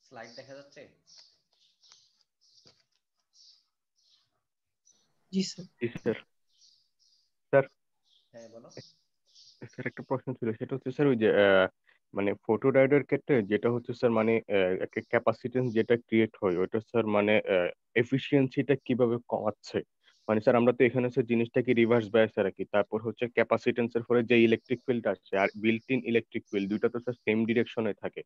Slide দেখা যাচ্ছে? জি sir. জি sir. Sir, হ্যাঁ বলো। স্যার একটা প্রশ্ন ছিল, সেটা হচ্ছে স্যার ওই যে মানে ফটো ডায়োডের ক্ষেত্রে যেটা হচ্ছে স্যার মানে একটা ক্যাপাসিটেন্স যেটা ক্রিয়েট হয় ওটা স্যার মানে এফিসিয়েন্সিটা কিভাবে কমাচ্ছে? মানে স্যার আমরা তো এখানে স্যার জিনিসটাকে রিভার্স বায়াস রাখি, তারপর হচ্ছে ক্যাপাসিটেন্সের ফলে যে ইলেকট্রিক ফিল্ড আসছে আর বিল্ট ইন ইলেকট্রিক ফিল্ড দুইটা তো স্যার সেম ডিরেকশনে থাকে।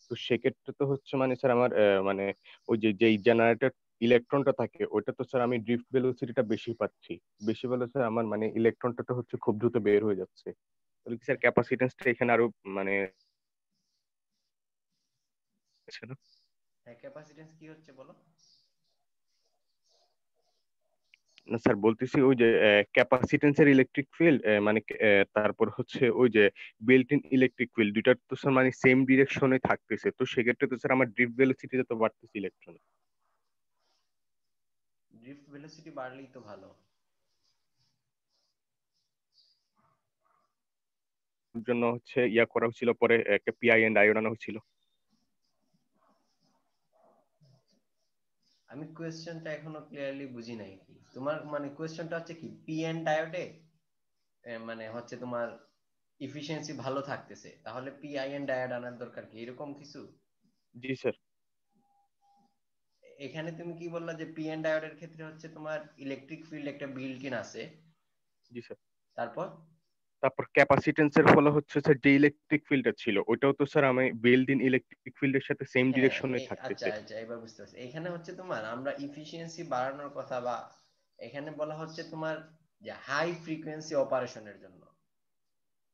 তো সেক্ষেত্রে তো হচ্ছে মানে স্যার আমার মানে ওই যে যেই জেনারেটর ইলেকট্রনটা থাকে ওইটা তো স্যার আমি ড্রিফট ভেলোসিটিটা বেশি পাচ্ছি। বেশি বলে স্যার আমার মানে ইলেকট্রনটা তো হচ্ছে খুব দ্রুত বের হয়ে যাচ্ছে। তাহলে কি স্যার ক্যাপাসিটেন্সটা এখানে আরো মানে আছে না? হ্যাঁ, ক্যাপাসিটেন্স কি হচ্ছে বলো। না স্যার, বলতেছি ওই যে ক্যাপাসিটেন্সের ইলেকট্রিক ফিল্ড মানে তারপর হচ্ছে ওই যে বিল্ট ইন ইলেকট্রিক ফিল্ড দুইটা তো স্যার মানে সেম ডিরেকশনে থাকতেছে, তো সেক্ষেত্রে তো স্যার আমার ড্রিফট ভেলোসিটিটা তো বাড়তেছে ইলেকট্রন ড্রিফট ভেলোসিটি বাড়লেই তো ভালো। জন্য হচ্ছে ইয়া করা হয়েছিল, পরে একটা পিআই এন্ড আই আনা হয়েছিল। আমি কোয়েশ্চেনটা এখনো ক্লিয়ারলি বুঝি নাই। কি তোমার মানে কোয়েশ্চেনটা হচ্ছে কি পি এন ডায়োডে মানে হচ্ছে তোমার ইফিসিয়েন্সি ভালো থাকতেছে, তাহলে পি আই এন ডায়োড আনার দরকার কি, এরকম কিছু? জি স্যার। এখানে তুমি কি বললা যে পি এন ডায়োডের ক্ষেত্রে হচ্ছে তোমার ইলেকট্রিক ফিল্ড একটা বিল্ট ইন আছে, জি স্যার। তারপর? তারপর ক্যাপাসিটেন্সের ফলে হচ্ছে স্যার যে ইলেকট্রিক ফিল্ডটা ছিল ওটাও তো স্যার আমি বিল্ড ইন ইলেকট্রিক ফিল্ডের সাথে সেম হ্যাঁ, ডিরেকশনে আচ্ছা থাকতেছে। আচ্ছা, এবার বুঝতে পারছি। এখানে হচ্ছে তোমার আমরা ইফিসিয়েন্সি বাড়ানোর কথা, বা এখানে বলা হচ্ছে তোমার যে হাই ফ্রিকোয়েন্সি অপারেশনের জন্য,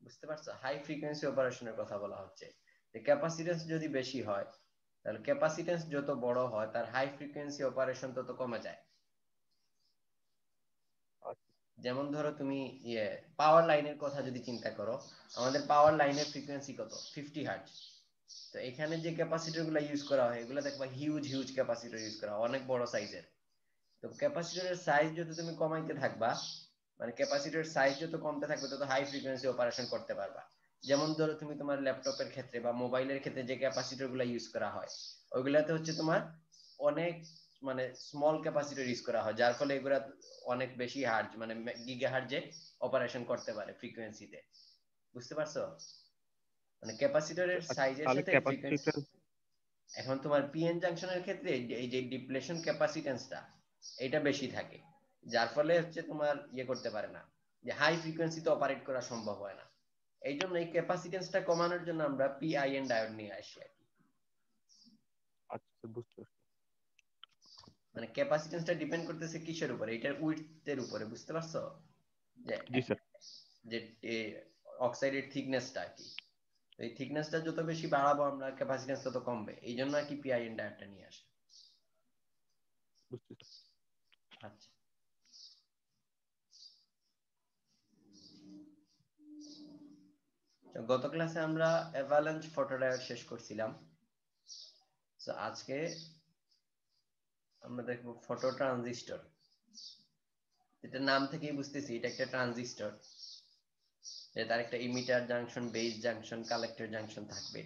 বুঝতে পারছো? হাই ফ্রিকোয়েন্সি অপারেশনের কথা বলা হচ্ছে। যে ক্যাপাসিটেন্স যদি বেশি হয়, তাহলে ক্যাপাসিটেন্স যত বড় হয় তার হাই ফ্রিকোয়েন্সি অপারেশন তত কমে যায়। যেমন ধরো তুমি ইয়ে পাওয়ার লাইনের কথা যদি চিন্তা করো, আমাদের পাওয়ার লাইনের ফ্রিকোয়েন্সি কত? 50 হার্টজ। তো এখানে যে ক্যাপাসিটর গুলো ইউজ করা হয় এগুলো দেখবা হিউজ হিউজ ক্যাপাসিটর ইউজ করা হয়, অনেক বড় সাইজের। তো ক্যাপাসিটরের সাইজ যত তুমি কমাইতে থাকবা, মানে ক্যাপাসিটরের সাইজ যত কমতে থাকবে তত হাই ফ্রিকোয়েন্সি অপারেশন করতে পারবা। যেমন ধরো তুমি তোমার ল্যাপটপের ক্ষেত্রে বা মোবাইলের ক্ষেত্রে যে ক্যাপাসিটর গুলো ইউজ করা হয় ওইগুলাতে হচ্ছে তোমার অনেক মানে স্মল ক্যাপাসিটর ইউজ করা হয়, যার ফলে এগুলা অনেক বেশি হার্জ মানে গিগা হার্জে অপারেশন করতে পারে ফ্রিকোয়েন্সিতে। বুঝতে পারছো? মানে ক্যাপাসিটরের আচ্ছা, সাইজের তাহলে সাথে ফ্রিকোয়েন্সি। ক্যাপাসিটর। এখন তোমার পিএন জাংশনের ক্ষেত্রে এই যে ডিপ্লেশন ক্যাপাসিটেন্সটা এটা বেশি থাকে, যার ফলে হচ্ছে তোমার ইয়ে করতে পারে না, যে হাই ফ্রিকোয়েন্সিতে অপারেট করা সম্ভব হয় না। এই জন্য এই ক্যাপাসিটেন্সটা কমানোর জন্য আমরা পিআইএন ডায়োড নিয়ে আসি আর কি। আচ্ছা, বুঝতে পারছি। মানে ক্যাপাসিটেন্সটা ডিপেন্ড করতেছে কিসের উপরে? এটার উইডথের উপরে, বুঝতে পারছো? যে জি স্যার। যে অক্সাইডের থিকনেসটা আর কি। এই থিকনেসটা যত বেশি বাড়াবো আমরা ক্যাপাসিটেন্স তত কমবে, এই জন্য আর কি পিআইএন ডায়োডটা নিয়ে আসে। বুঝতে পারছি। আচ্ছা, তো গত ক্লাসে আমরা অ্যাভালাঞ্চ ফটোডায়োড শেষ করছিলাম। তো আজকে আমরা দেখবো ফটো ট্রানজিস্টর। এটা নাম থেকেই বুঝতেছি এটা একটা ট্রানজিস্টর, যে তার একটা emitter junction, base junction, collector junction থাকবে।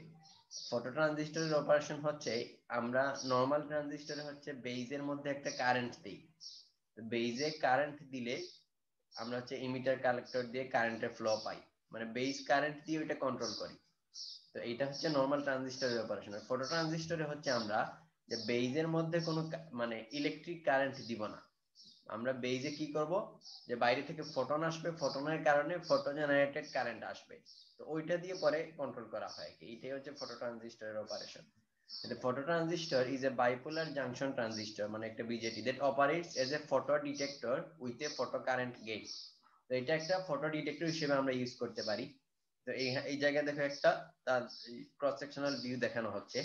ফটো ট্রানজিস্টরের অপারেশন হচ্ছে, আমরা নরমাল ট্রানজিস্টরে হচ্ছে বেজের মধ্যে একটা কারেন্ট দিই। বেজে কারেন্ট দিলে আমরা হচ্ছে ইমিটার কালেক্টর দিয়ে কারেন্টের ফ্লো পাই, মানে বেস কারেন্ট দিয়ে ওইটা কন্ট্রোল করি। তো এইটা হচ্ছে নরমাল ট্রানজিস্টরের অপারেশন। ফটো ট্রানজিস্টরে হচ্ছে আমরা যে বেজের মধ্যে কোনো মানে ইলেকট্রিক কারেন্ট দিব না। আমরা বেজে কি করব, যে বাইরে থেকে ফোটন আসবে, ফোটনের কারণে ফটো জেনারেটেড কারেন্ট আসবে, তো ওইটা দিয়ে পরে কন্ট্রোল করা হয়। এইটাই হচ্ছে ফটো ট্রানজিস্টরের operation. The phototransistor is a bipolar junction transistor, মানে একটা BJT that operates as a photo detector with a photocurrent gate. তো এটা একটা ফটো ডিটেক্টর হিসেবে আমরা ইউজ করতে পারি। তো এই জায়গায় দেখো একটা তার ক্রস সেকশনাল ভিউ দেখানো হচ্ছে।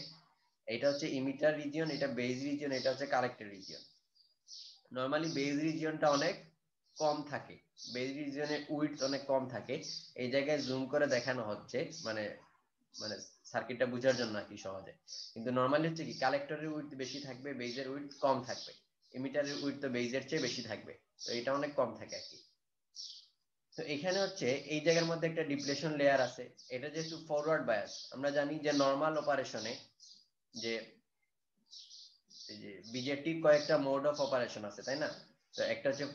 এটা হচ্ছে ইমিটার রিজিয়ন, এটা বেজ রিজিয়ন, এটা হচ্ছে কালেক্টর রিজিয়ন। নরমালি বেজ রিজিয়নটা অনেক কম থাকে, বেজ রিজিয়নে উইডথ অনেক কম থাকে। এই জায়গায় জুম করে দেখানো হচ্ছে, মানে মানে সার্কিটটা বোঝার জন্য আর কি সহজে। কিন্তু নরমালি হচ্ছে কি কালেক্টরের উইডথ বেশি থাকবে, বেজের উইডথ কম থাকবে। ইমিটারের উইডথ তো বেজের চেয়ে বেশি থাকবে, তো এটা অনেক কম থাকে আর কি। তো এখানে হচ্ছে এই জায়গার মধ্যে একটা ডিপ্লেশন লেয়ার আছে। এটা যেহেতু ফরওয়ার্ড বায়াস, আমরা জানি যে নরমাল অপারেশনে যে এই যে বিজেটির কয়েকটা মোড অফ অপারেশন আছে তাই না? তো একটা হচ্ছে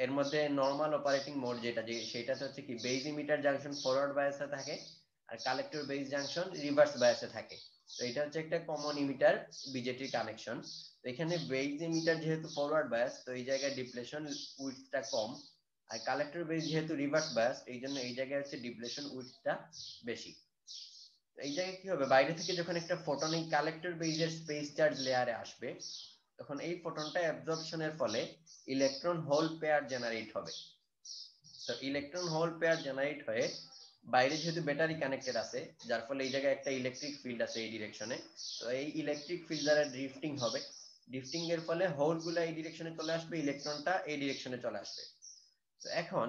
এর মধ্যে নরমাল অপারেটিং মোড যেটা, যে সেটাতে হচ্ছে কি বেজ ইমিটার জাংশন ফরওয়ার্ড বায়াসে থাকে আর কালেক্টর বেজ জাংশন রিভার্স বায়াসে থাকে। তো এটা হচ্ছে একটা কমন ইমিটার বিজেটির কানেকশন। তো এখানে বেজ ইমিটার যেহেতু ফরওয়ার্ড বায়াস, তো এই জায়গায় ডিপ্লেশন উইডথটা কম, আর কালেক্টর বেজ যেহেতু রিভার্স বায়াস, এই জন্য এই জায়গায় হচ্ছে ডিপ্লেশন উইডথটা বেশি। এই জায়গায় কি হবে, বাইরে থেকে যখন একটা ফোটন এই কালেক্টর বেজের স্পেস চার্জ লেয়ারে আসবে, তখন এই ফোটনটা অ্যাবজর্পশনের ফলে ইলেকট্রন হোল পেয়ার জেনারেট হবে। তো ইলেকট্রন হোল পেয়ার জেনারেট হয়ে বাইরে যেহেতু ব্যাটারি কানেক্টেড আছে, যার ফলে এই জায়গায় একটা ইলেকট্রিক ফিল্ড আছে এই ডিরেকশনে। তো এই ইলেকট্রিক ফিল্ড দ্বারা ড্রিফটিং হবে, ড্রিফটিং এর ফলে হোল গুলা এই ডিরেকশনে চলে আসবে, ইলেকট্রনটা এই ডিরেকশনে চলে আসবে। তো এখন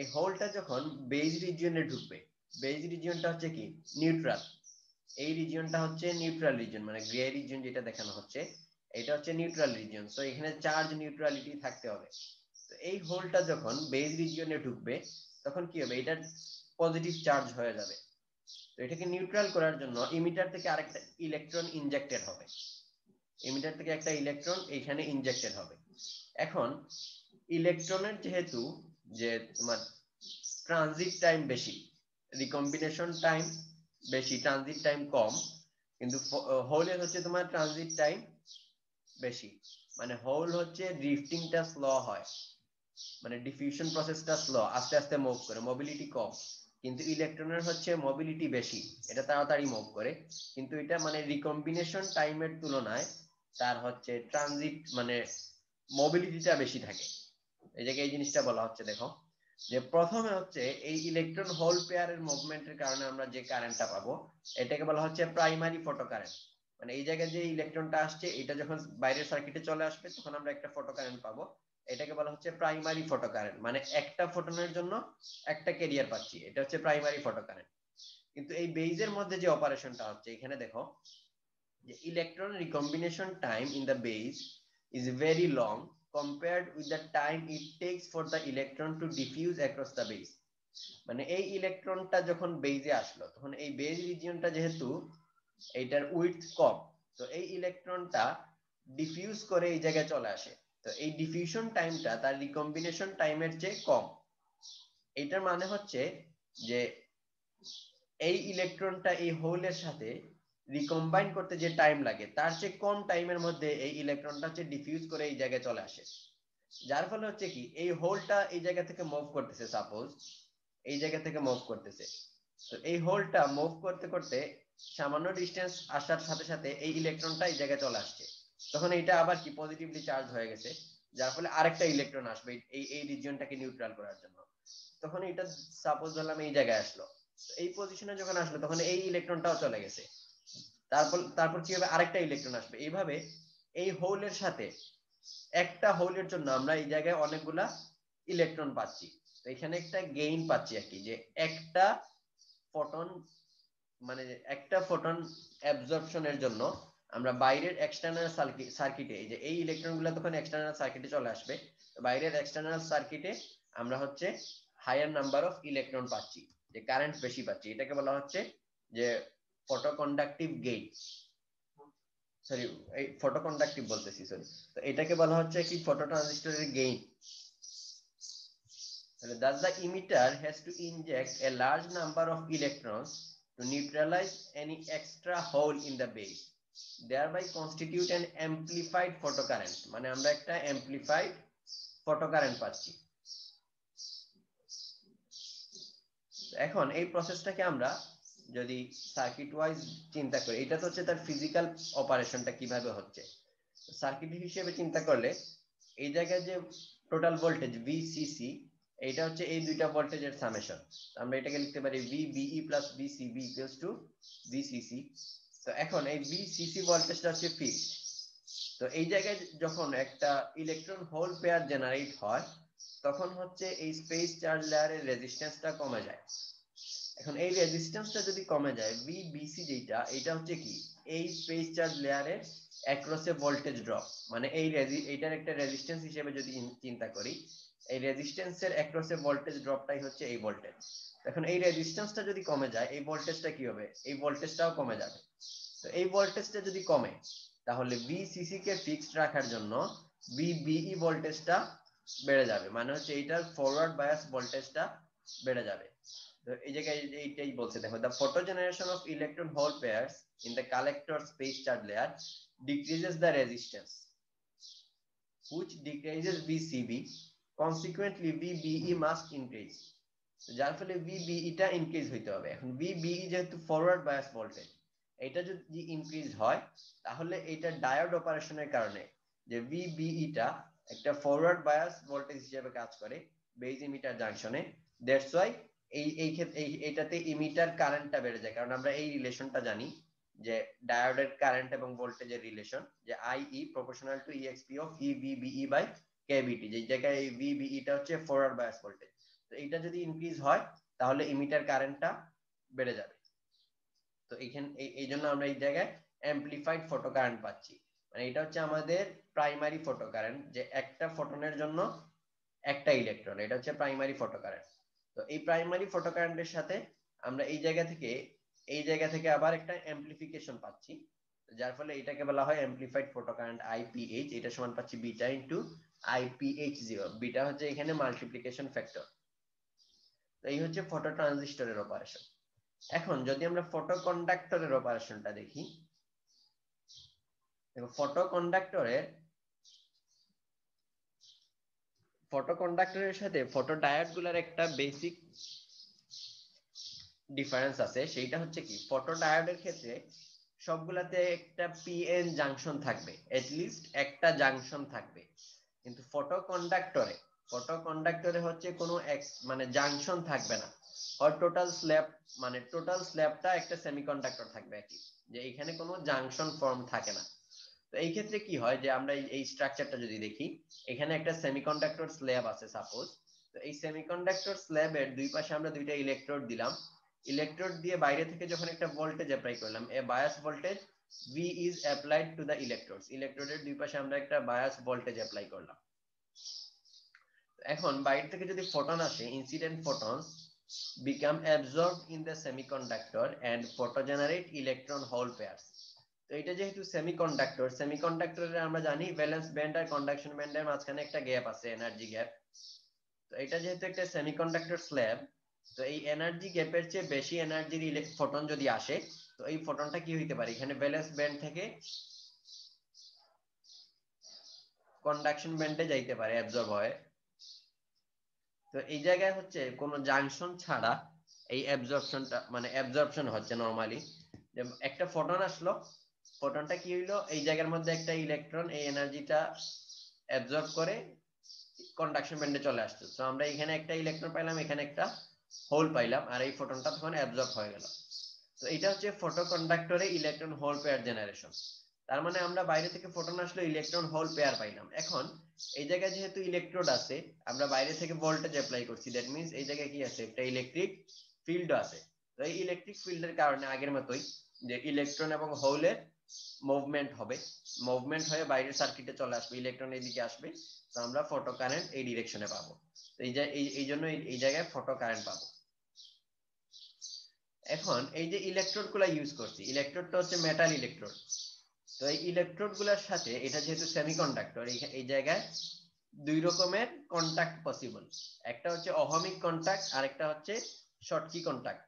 এই হোলটা যখন বেজ রিজিয়নে ঢুকবে, বেজ রিজিয়নটা হচ্ছে কি নিউট্রাল, এই রিজিয়নটা হচ্ছে নিউট্রাল রিজিয়ন, মানে গ্রে রিজিয়ন যেটা দেখানো হচ্ছে এটা হচ্ছে নিউট্রাল রিজিয়ন। সো এখানে চার্জ নিউট্রালিটি থাকতে হবে। তো এই হোলটা যখন বেজ রিজিয়নে ঢুকবে, তখন কি হবে, এটা পজিটিভ চার্জ হয়ে যাবে। তো এটাকে নিউট্রাল করার জন্য ইমিটার থেকে আরেকটা ইলেকট্রন ইনজেক্টেড হবে, ইমিটার থেকে একটা ইলেকট্রন এখানে ইনজেক্টেড হবে। এখন ইলেকট্রনের যেহেতু যে তোমার ট্রানজিট টাইম বেশি, রিকম্বিনেশন টাইম বেশি, ট্রানজিট টাইম কম, কিন্তু হোলের হচ্ছে তোমার ট্রানজিট টাইম বেশি। মানে হোল হচ্ছে ড্রিফটিংটা স্লো হয়, মানে ডিফিউশন প্রসেসটা স্লো, আস্তে আস্তে মুভ করে, মোবিলিটি কম। কিন্তু ইলেকট্রনের হচ্ছে মোবিলিটি বেশি, এটা তাড়াতাড়ি মুভ করে, কিন্তু এটা মানে রিকম্বিনেশন টাইমের তুলনায় তার হচ্ছে ট্রানজিট মানে মোবিলিটিটা বেশি থাকে। এই জায়গায় এই জিনিসটা বলা হচ্ছে, দেখো যে প্রথমে হচ্ছে এই ইলেকট্রন হোল পেয়ারের মুভমেন্টের কারণে আমরা যে কারেন্টটা পাবো এটাকে বলা হচ্ছে প্রাইমারি ফটো কারেন্ট। মানে এই জায়গায় যে ইলেকট্রনটা আসছে এটা যখন বাইরের সার্কিটে চলে আসবে তখন আমরা একটা ফটো কারেন্ট পাবো, এটাকে বলা হচ্ছে প্রাইমারি ফটো কারেন্ট। মানে একটা ফোটনের জন্য একটা ক্যারিয়ার পাচ্ছি, এটা হচ্ছে প্রাইমারি ফটো কারেন্ট। কিন্তু এই বেজের মধ্যে যে অপারেশনটা হচ্ছে এখানে দেখো যে electron recombination time in the base is very long compared with the time it takes for the electron to diffuse across the base। মানে এই ইলেকট্রনটা যখন বেজে আসলো তখন এই বেজ রিজিয়নটা যেহেতু এইটার উইডথ কম, তো এই ইলেকট্রনটা ডিফিউজ করে এই জায়গায় চলে আসে। তো এই ডিফিউশন টাইমটা তার রিকম্বিনেশন টাইমের চেয়ে কম। এটার মানে হচ্ছে যে এই ইলেকট্রনটা এই হোলের সাথে রিকম্বাইন করতে যে টাইম লাগে তার চেয়ে কম টাইমের মধ্যে এই ইলেকট্রনটা হচ্ছে ডিফিউজ করে এই জায়গায় চলে আসে। যার ফলে হচ্ছে কি এই হোলটা এই জায়গা থেকে মুভ করতেছে, সাপোজ এই জায়গা থেকে মুভ করতেছে, তো এই হোলটা মুভ করতে করতে সামান্য ডিস্টেন্স আসার সাথে সাথে এই ইলেকট্রনটা এই জায়গায় চলে আসছে, তখন এটা আবার কি পজিটিভলি চার্জ হয়ে গেছে, যার ফলে আরেকটা ইলেকট্রন আসবে এই রিজিয়নটাকে নিউট্রাল করার জন্য। তখন এটা সাপোজ ধরলাম এই জায়গায় আসলো, এই পজিশনে যখন আসলো তখন এই ইলেকট্রনটাও চলে গেছে, তারপর তারপর কি হবে আরেকটা ইলেকট্রন আসবে। এইভাবে এই হোলের সাথে একটা হোলের জন্য আমরা এই জায়গায় অনেকগুলা ইলেকট্রন পাচ্ছি। তো এখানে একটা গেইন পাচ্ছি আর কি, যে একটা ফোটন মানে একটা ফোটন অ্যাবজর্পশনের জন্য আমরা বাইরের এক্সটার্নাল সার্কিটে এই যে এই ইলেকট্রনগুলো তখন এক্সটার্নাল সার্কিটে চলে আসবে, বাইরের এক্সটার্নাল সার্কিটে আমরা হচ্ছে হায়ার নাম্বার অফ ইলেকট্রন পাচ্ছি, যে কারেন্ট বেশি পাচ্ছি, এটাকে বলা হচ্ছে যে ফটোকন্ডাক্টিভ গেইন। সরি, এই ফটোকন্ডাক্টিভ বলতেছি, সরি। তো এটাকে বলা হচ্ছে কি ফটো ট্রানজিস্টরের gain. Thus the emitter has to inject a large number of electrons to neutralize any extra hole in the base, thereby constitute an amplified photocurrent। মানে আমরা একটা amplified photocurrent পাচ্ছি। এখন এই প্রসেসটাকে আমরা যদি সার্কিট ওয়াইজ চিন্তা করি, এটা তো হচ্ছে তার ফিজিক্যাল অপারেশনটা কিভাবে হচ্ছে। সার্কিট হিসেবে চিন্তা করলে এই জায়গায় যে টোটাল ভোল্টেজ ভিসিসি, এটা হচ্ছে এই দুইটা ভোল্টেজের সামেশন। আমরা এটাকে লিখতে পারি VBE plus VCB equals to VCC. তো এখন এই ভিসিসি ভোল্টেজটা হচ্ছে ফিক্সড। তো এই জায়গায় যখন একটা ইলেকট্রন হোল পেয়ার জেনারেট হয় তখন হচ্ছে এই স্পেস চার্জ লেয়ারের রেজিস্ট্যান্সটা কমে যায়। এখন এই রেজিস্ট্যান্সটা যদি কমে যায়, ভিবিসি যেটা এটা হচ্ছে কি এই স্পেস চার্জ লেয়ারের অ্যাক্রসে ভোল্টেজ ড্রপ, মানে এইটার একটা রেজিস্ট্যান্স হিসেবে যদি চিন্তা করি, এই রেজিস্ট্যান্সের অ্যাক্রসে ভোল্টেজ ড্রপটাই হচ্ছে এই ভোল্টেজ। এখন এই রেজিস্ট্যান্সটা যদি কমে যায় এই ভোল্টেজটা কি হবে, এই ভোল্টেজটাও কমে যাবে। তো এই ভোল্টেজটা যদি কমে তাহলে ভিসিসি কে ফিক্সড রাখার জন্য ভিবিই ভোল্টেজটা বেড়ে যাবে, মানে হচ্ছে এইটার ফরওয়ার্ড বায়াস ভোল্টেজটা বেড়ে যাবে। তো এই জায়গায় এইটাই বলছে, দেখো the photogeneration of electron hole pairs in the collector space charge layer decreases the resistance which decreases VCB, consequently VBE must increase। যার ফলে VBE টা ইনক্রিজ হইতে হবে। এখন VBE যেহেতু ফরওয়ার্ড বায়াস ভোল্টেজ, এটা যদি ইনক্রিজ হয় তাহলে এটা ডায়োড অপারেশনের কারণে যে VBE টা একটা ফরওয়ার্ড বায়াস ভোল্টেজ হিসেবে কাজ করে বেজ ইমিটার জাংশনে, দ্যাটস ওয়াই এই ক্ষেত্রে এইটাতে ইমিটার কারেন্টটা বেড়ে যায়, কারণ আমরা এই রিলেশনটা জানি যে ডায়োডের কারেন্ট এবং ভোল্টেজের রিলেশন যে IE proportional to EXP of EVBE by KVT, যে জায়গায় এই VBE টা হচ্ছে ফরওয়ার্ড বায়াস ভোল্টেজ। তো এটা যদি ইনক্রিজ হয় তাহলে ইমিটার কারেন্টটা বেড়ে যাবে। তো এখানে এই জন্য আমরা এই জায়গায় অ্যামপ্লিফাইড ফটো কারেন্ট পাচ্ছি, মানে এটা হচ্ছে আমাদের প্রাইমারি ফটো কারেন্ট, যে একটা ফোটনের জন্য একটা ইলেকট্রন, এটা হচ্ছে প্রাইমারি ফটো কারেন্ট। তো এই প্রাইমারি ফটো কারেন্টের সাথে আমরা এই জায়গা থেকে আবার একটা অ্যামপ্লিফিকেশন পাচ্ছি, যার ফলে এটাকে বলা হয় অ্যামপ্লিফাইড ফটো কারেন্ট IPH। এটা সমান পাচ্ছি বিটা ইনটু IPH0, বিটা হচ্ছে এখানে মাল্টিপ্লিকেশন ফ্যাক্টর। তো এই হচ্ছে ফটো ট্রানজিস্টরের অপারেশন। এখন যদি আমরা ফটো কন্ডাক্টরের অপারেশনটা দেখি, দেখো ফটো কন্ডাক্টরের সাথে ফটো ডায়োড গুলার একটা বেসিক ডিফারেন্স আছে, সেইটা হচ্ছে কি ফটো ডায়োডের ক্ষেত্রে সবগুলাতে একটা পিএন জাংশন থাকবে, এটলিস্ট একটা জাংশন থাকবে, কিন্তু ফটো কন্ডাক্টরে হচ্ছে কোনো মানে জাংশন থাকবে না, আর টোটাল স্ল্যাবটা একটা সেমিকন্ডাক্টর থাকবে আর কি, যে এখানে কোনো জাংশন ফর্ম থাকে না। তো এই ক্ষেত্রে কি হয় যে আমরা এই স্ট্রাকচারটা যদি দেখি, এখানে একটা সেমিকন্ডাক্টর স্ল্যাব আছে সাপোজ। তো এই সেমিকন্ডাক্টর স্ল্যাবের দুই পাশে আমরা দুইটা ইলেকট্রোড দিলাম, ইলেকট্রোড দিয়ে বাইরে থেকে যখন একটা ভোল্টেজ অ্যাপ্লাই করলাম, a bias voltage V is applied to the electrodes, ইলেকট্রোডের দুই পাশে আমরা একটা বায়াস ভোল্টেজ অ্যাপ্লাই করলাম। এখন বাইরে থেকে যদি ফোটন আসে, incident photons become absorbed in the semiconductor and photogenerate electron hole pairs। তো এটা যেহেতু সেমিকন্ডাক্টরের আমরা জানি ভ্যালেন্স ব্যান্ড আর কন্ডাকশন ব্যান্ডের মাঝখানে একটা গ্যাপ আছে, এনার্জি গ্যাপ। তো এটা যেহেতু একটা সেমিকন্ডাক্টর স্ল্যাব, তো এই এনার্জি গ্যাপের চেয়ে বেশি এনার্জির ফোটন যদি আসে, তো এই ফোটনটা কি হইতে পারে, এখানে ভ্যালেন্স ব্যান্ড থেকে কন্ডাকশন ব্যান্ডে যাইতে পারে, অ্যাবজর্ব হয়। তো এই জায়গায় হচ্ছে কোন জাংশন ছাড়া এই অ্যাবজর্পশন হচ্ছে নরমালি, যে একটা ফোটন আসলো, ফোটনটা কি হইলো, এই জায়গার মধ্যে একটা ইলেকট্রন এই এনার্জিটা অ্যাবজর্ব করে কন্ডাকশন ব্যান্ডে চলে আসছে। তো আমরা এখানে একটা ইলেকট্রন পাইলাম, এখানে একটা হোল পাইলাম, আর এই ফোটনটা তখন অ্যাবজর্ব হয়ে গেল। তো এটা হচ্ছে ফটো কন্ডাক্টরে ইলেকট্রন হোল পেয়ার জেনারেশন। তার মানে আমরা বাইরে থেকে ফোটন আসলো, ইলেকট্রন হোল পেয়ার পাইলাম। এখন এই জায়গায় যেহেতু ইলেকট্রোড আছে, আমরা বাইরে থেকে ভোল্টেজ অ্যাপ্লাই করছি, দ্যাট মিন্স এই জায়গায় কি আছে, একটা ইলেকট্রিক ফিল্ড আছে। তো এই ইলেকট্রিক ফিল্ডের কারণে আগের মতোই যে ইলেকট্রন এবং হোলের মুভমেন্ট হয়ে বাইরের সার্কিটে চলে আসবে, ইলেকট্রন এদিকে আসবে, তো আমরা ফটো কারেন্ট এই ডিরেকশনে পাবো। এই জন্য এই জায়গায় ফটো কারেন্ট পাবো। এখন এই যে ইলেকট্রোড গুলা ইউজ করছি, ইলেকট্রোডটা হচ্ছে মেটাল ইলেকট্রোড। তো এই ইলেকট্রোড গুলার সাথে এটা যেহেতু সেমিকন্ডাক্টর, এই জায়গায় দুই রকমের কন্টাক্ট পসিবল, একটা হচ্ছে অহমিক কন্টাক্ট আর একটা হচ্ছে শর্টকি কন্টাক্ট।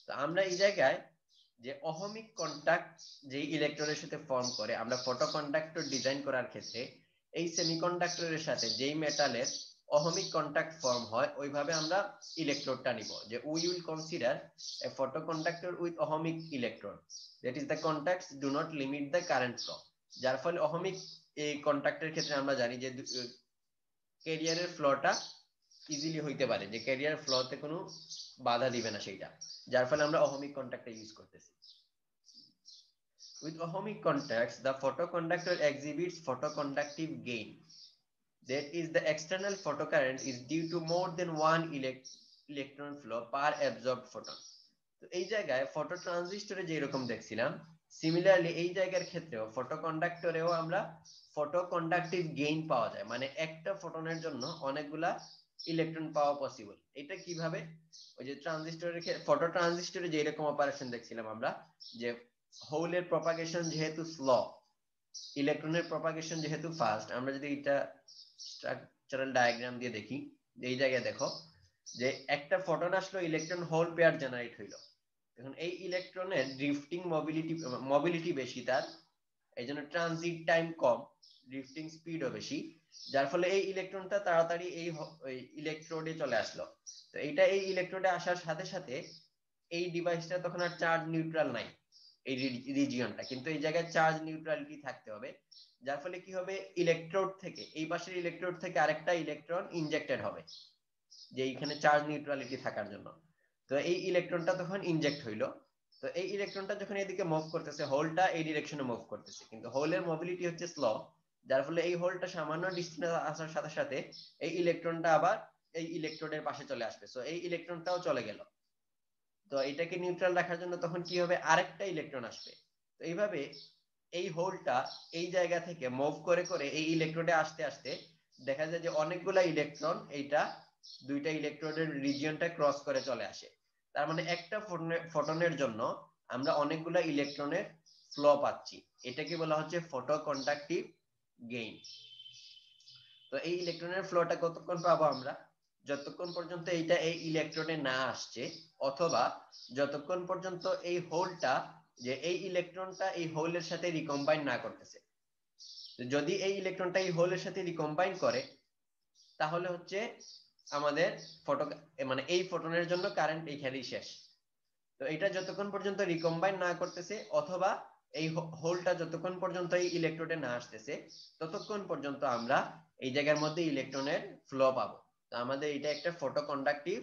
তো আমরা এই জায়গায় যে অহমিক কন্টাক্ট যে ইলেকট্রনের সাথে ফর্ম করে, আমরা ফটো কন্ডাক্টর ডিজাইন করার ক্ষেত্রে এই সেমিকন্ডাক্টরের সাথে যেই মেটালের অহমিক কন্টাক্ট ফর্ম হয়, ওইভাবে আমরা ইলেকট্রোডটা নিব, যে we will consider a photo conductor with ohmic electron, that is the contacts do not limit the current flow. যার ফলে অহমিক এই কন্টাক্টের ক্ষেত্রে আমরা জানি যে ক্যারিয়ারের ফ্লোটা ইজিলি হইতে পারে, যে ক্যারিয়ার ফ্লোতে কোনো বাধা দিবে না সেইটা, যার ফলে আমরা অহমিক কন্টাক্টটা ইউজ করতেছি। With ohmic contacts, the photoconductor exhibits photoconductive gain. That is, the external photocurrent is due to more than one electron flow per absorbed photon. তো এই জায়গায় ফটো ট্রানজিস্টরে যেরকম দেখছিলাম, সিমিলারলি এই জায়গার ক্ষেত্রেও ফটো কন্ডাক্টরেও আমরা ফটো কন্ডাক্টিভ গেইন পাওয়া যায়, মানে একটা ফোটনের জন্য অনেকগুলা ইলেকট্রন পাওয়া পসিবল। এটা কিভাবে, ওই যে ফটো ট্রানজিস্টরে যেরকম অপারেশন দেখছিলাম আমরা, যে হোলের প্রপাগেশন যেহেতু স্লো, ইলেকট্রনের প্রপাগেশন যেহেতু ফাস্ট, আমরা যদি এটা স্ট্রাকচারাল ডায়াগ্রাম দিয়ে দেখি, এই জায়গায় দেখো যে একটা ফটোন আসলো, ইলেকট্রন হোল পেয়ার জেনারেট হইলো। এখন এই ইলেকট্রনের ড্রিফটিং মোবিলিটি বেশি, তার এই জন্য ট্রানজিট টাইম কম, ড্রিফটিং স্পিডও বেশি, যার ফলে এই ইলেকট্রনটা তাড়াতাড়ি এই ইলেকট্রোডে চলে আসলো। তো এইটা এই ইলেকট্রোডে আসার সাথে সাথে এই ডিভাইসটা তখন আর চার্জ নিউট্রাল নাই, এই রিজিয়নটা, কিন্তু এই জায়গায় চার্জ নিউট্রালিটি থাকতে হবে। যার ফলে কি হবে, ইলেকট্রোড থেকে, এই পাশের ইলেকট্রোড থেকে আরেকটা ইলেকট্রন ইনজেক্টেড হবে, যে এইখানে চার্জ নিউট্রালিটি থাকার জন্য। তো এই ইলেকট্রনটা তখন ইনজেক্ট হইলো। তো এই ইলেকট্রনটা যখন এদিকে মুভ করতেছে, হোলটা এই ডিরেকশনে মুভ করতেছে, কিন্তু হোলের মোবিলিটি হচ্ছে স্লো, যার ফলে এই হোলটা সামান্য ডিস্টেন্স আসার সাথে সাথে এই ইলেকট্রনটা আবার এই ইলেকট্রোডের পাশে চলে আসবে। সো এই ইলেকট্রনটাও চলে গেল। তো এটাকে নিউট্রাল রাখার জন্য তখন কি হবে, আরেকটা ইলেকট্রন আসবে। তো এইভাবে এই হোলটা এই জায়গা থেকে মুভ করে করে এই ইলেকট্রোডে আসতে আসতে দেখা যায় যে অনেকগুলা ইলেকট্রন এইটা দুইটা ইলেকট্রোডের রিজিয়নটা ক্রস করে চলে আসে। তার মানে একটা ফোটনের জন্য আমরা অনেকগুলা ইলেকট্রনের ফ্লো পাচ্ছি, এটাকে বলা হচ্ছে ফটো কন্ডাক্টিভ গেইন। তো এই ইলেকট্রনের ফ্লোটা কতক্ষণ পাবো আমরা, যতক্ষণ পর্যন্ত এইটা এই ইলেকট্রনে না আসছে, অথবা যতক্ষণ পর্যন্ত এই হোলটা, যে এই ইলেকট্রনটা এই হোলের সাথে রিকম্বাইন না করতেছে। যদি এই ইলেকট্রনটা এই হোলের সাথে রিকম্বাইন করে, তাহলে হচ্ছে আমাদের ফটো, মানে এই ফোটনের জন্য কারেন্ট এইখানেই শেষ। তো এটা যতক্ষণ পর্যন্ত রিকম্বাইন না করতেছে, অথবা এই হোলটা যতক্ষণ পর্যন্ত এই ইলেকট্রোডে না আসতেছে, ততক্ষণ পর্যন্ত আমরা এই জায়গার মধ্যে ইলেকট্রনের ফ্লো পাবো। তো আমাদের এটা একটা ফটো কন্ডাক্টিভ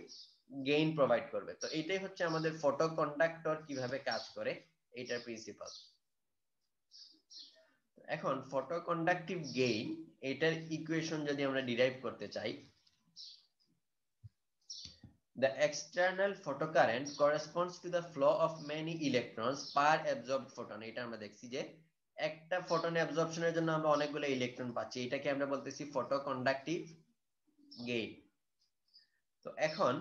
গেইন প্রোভাইড করবে। তো এটাই হচ্ছে আমাদের ফটো কন্ডাক্টর কিভাবে কাজ করে, এইটার প্রিন্সিপাল। এখন ফটো কন্ডাক্টিভ গেইন, এটার ইকুয়েশন যদি আমরা ডিরাইভ করতে চাই, the external photocurrent corresponds to the flow of many electrons per absorbed photon। এটা আমরা দেখছি যে একটা ফোটন অ্যাবজর্পশনের জন্য আমরা অনেকগুলো ইলেকট্রন পাচ্ছি, এটাকে আমরা বলতেছি ফটো কন্ডাক্টিভ গেইন। তো এখন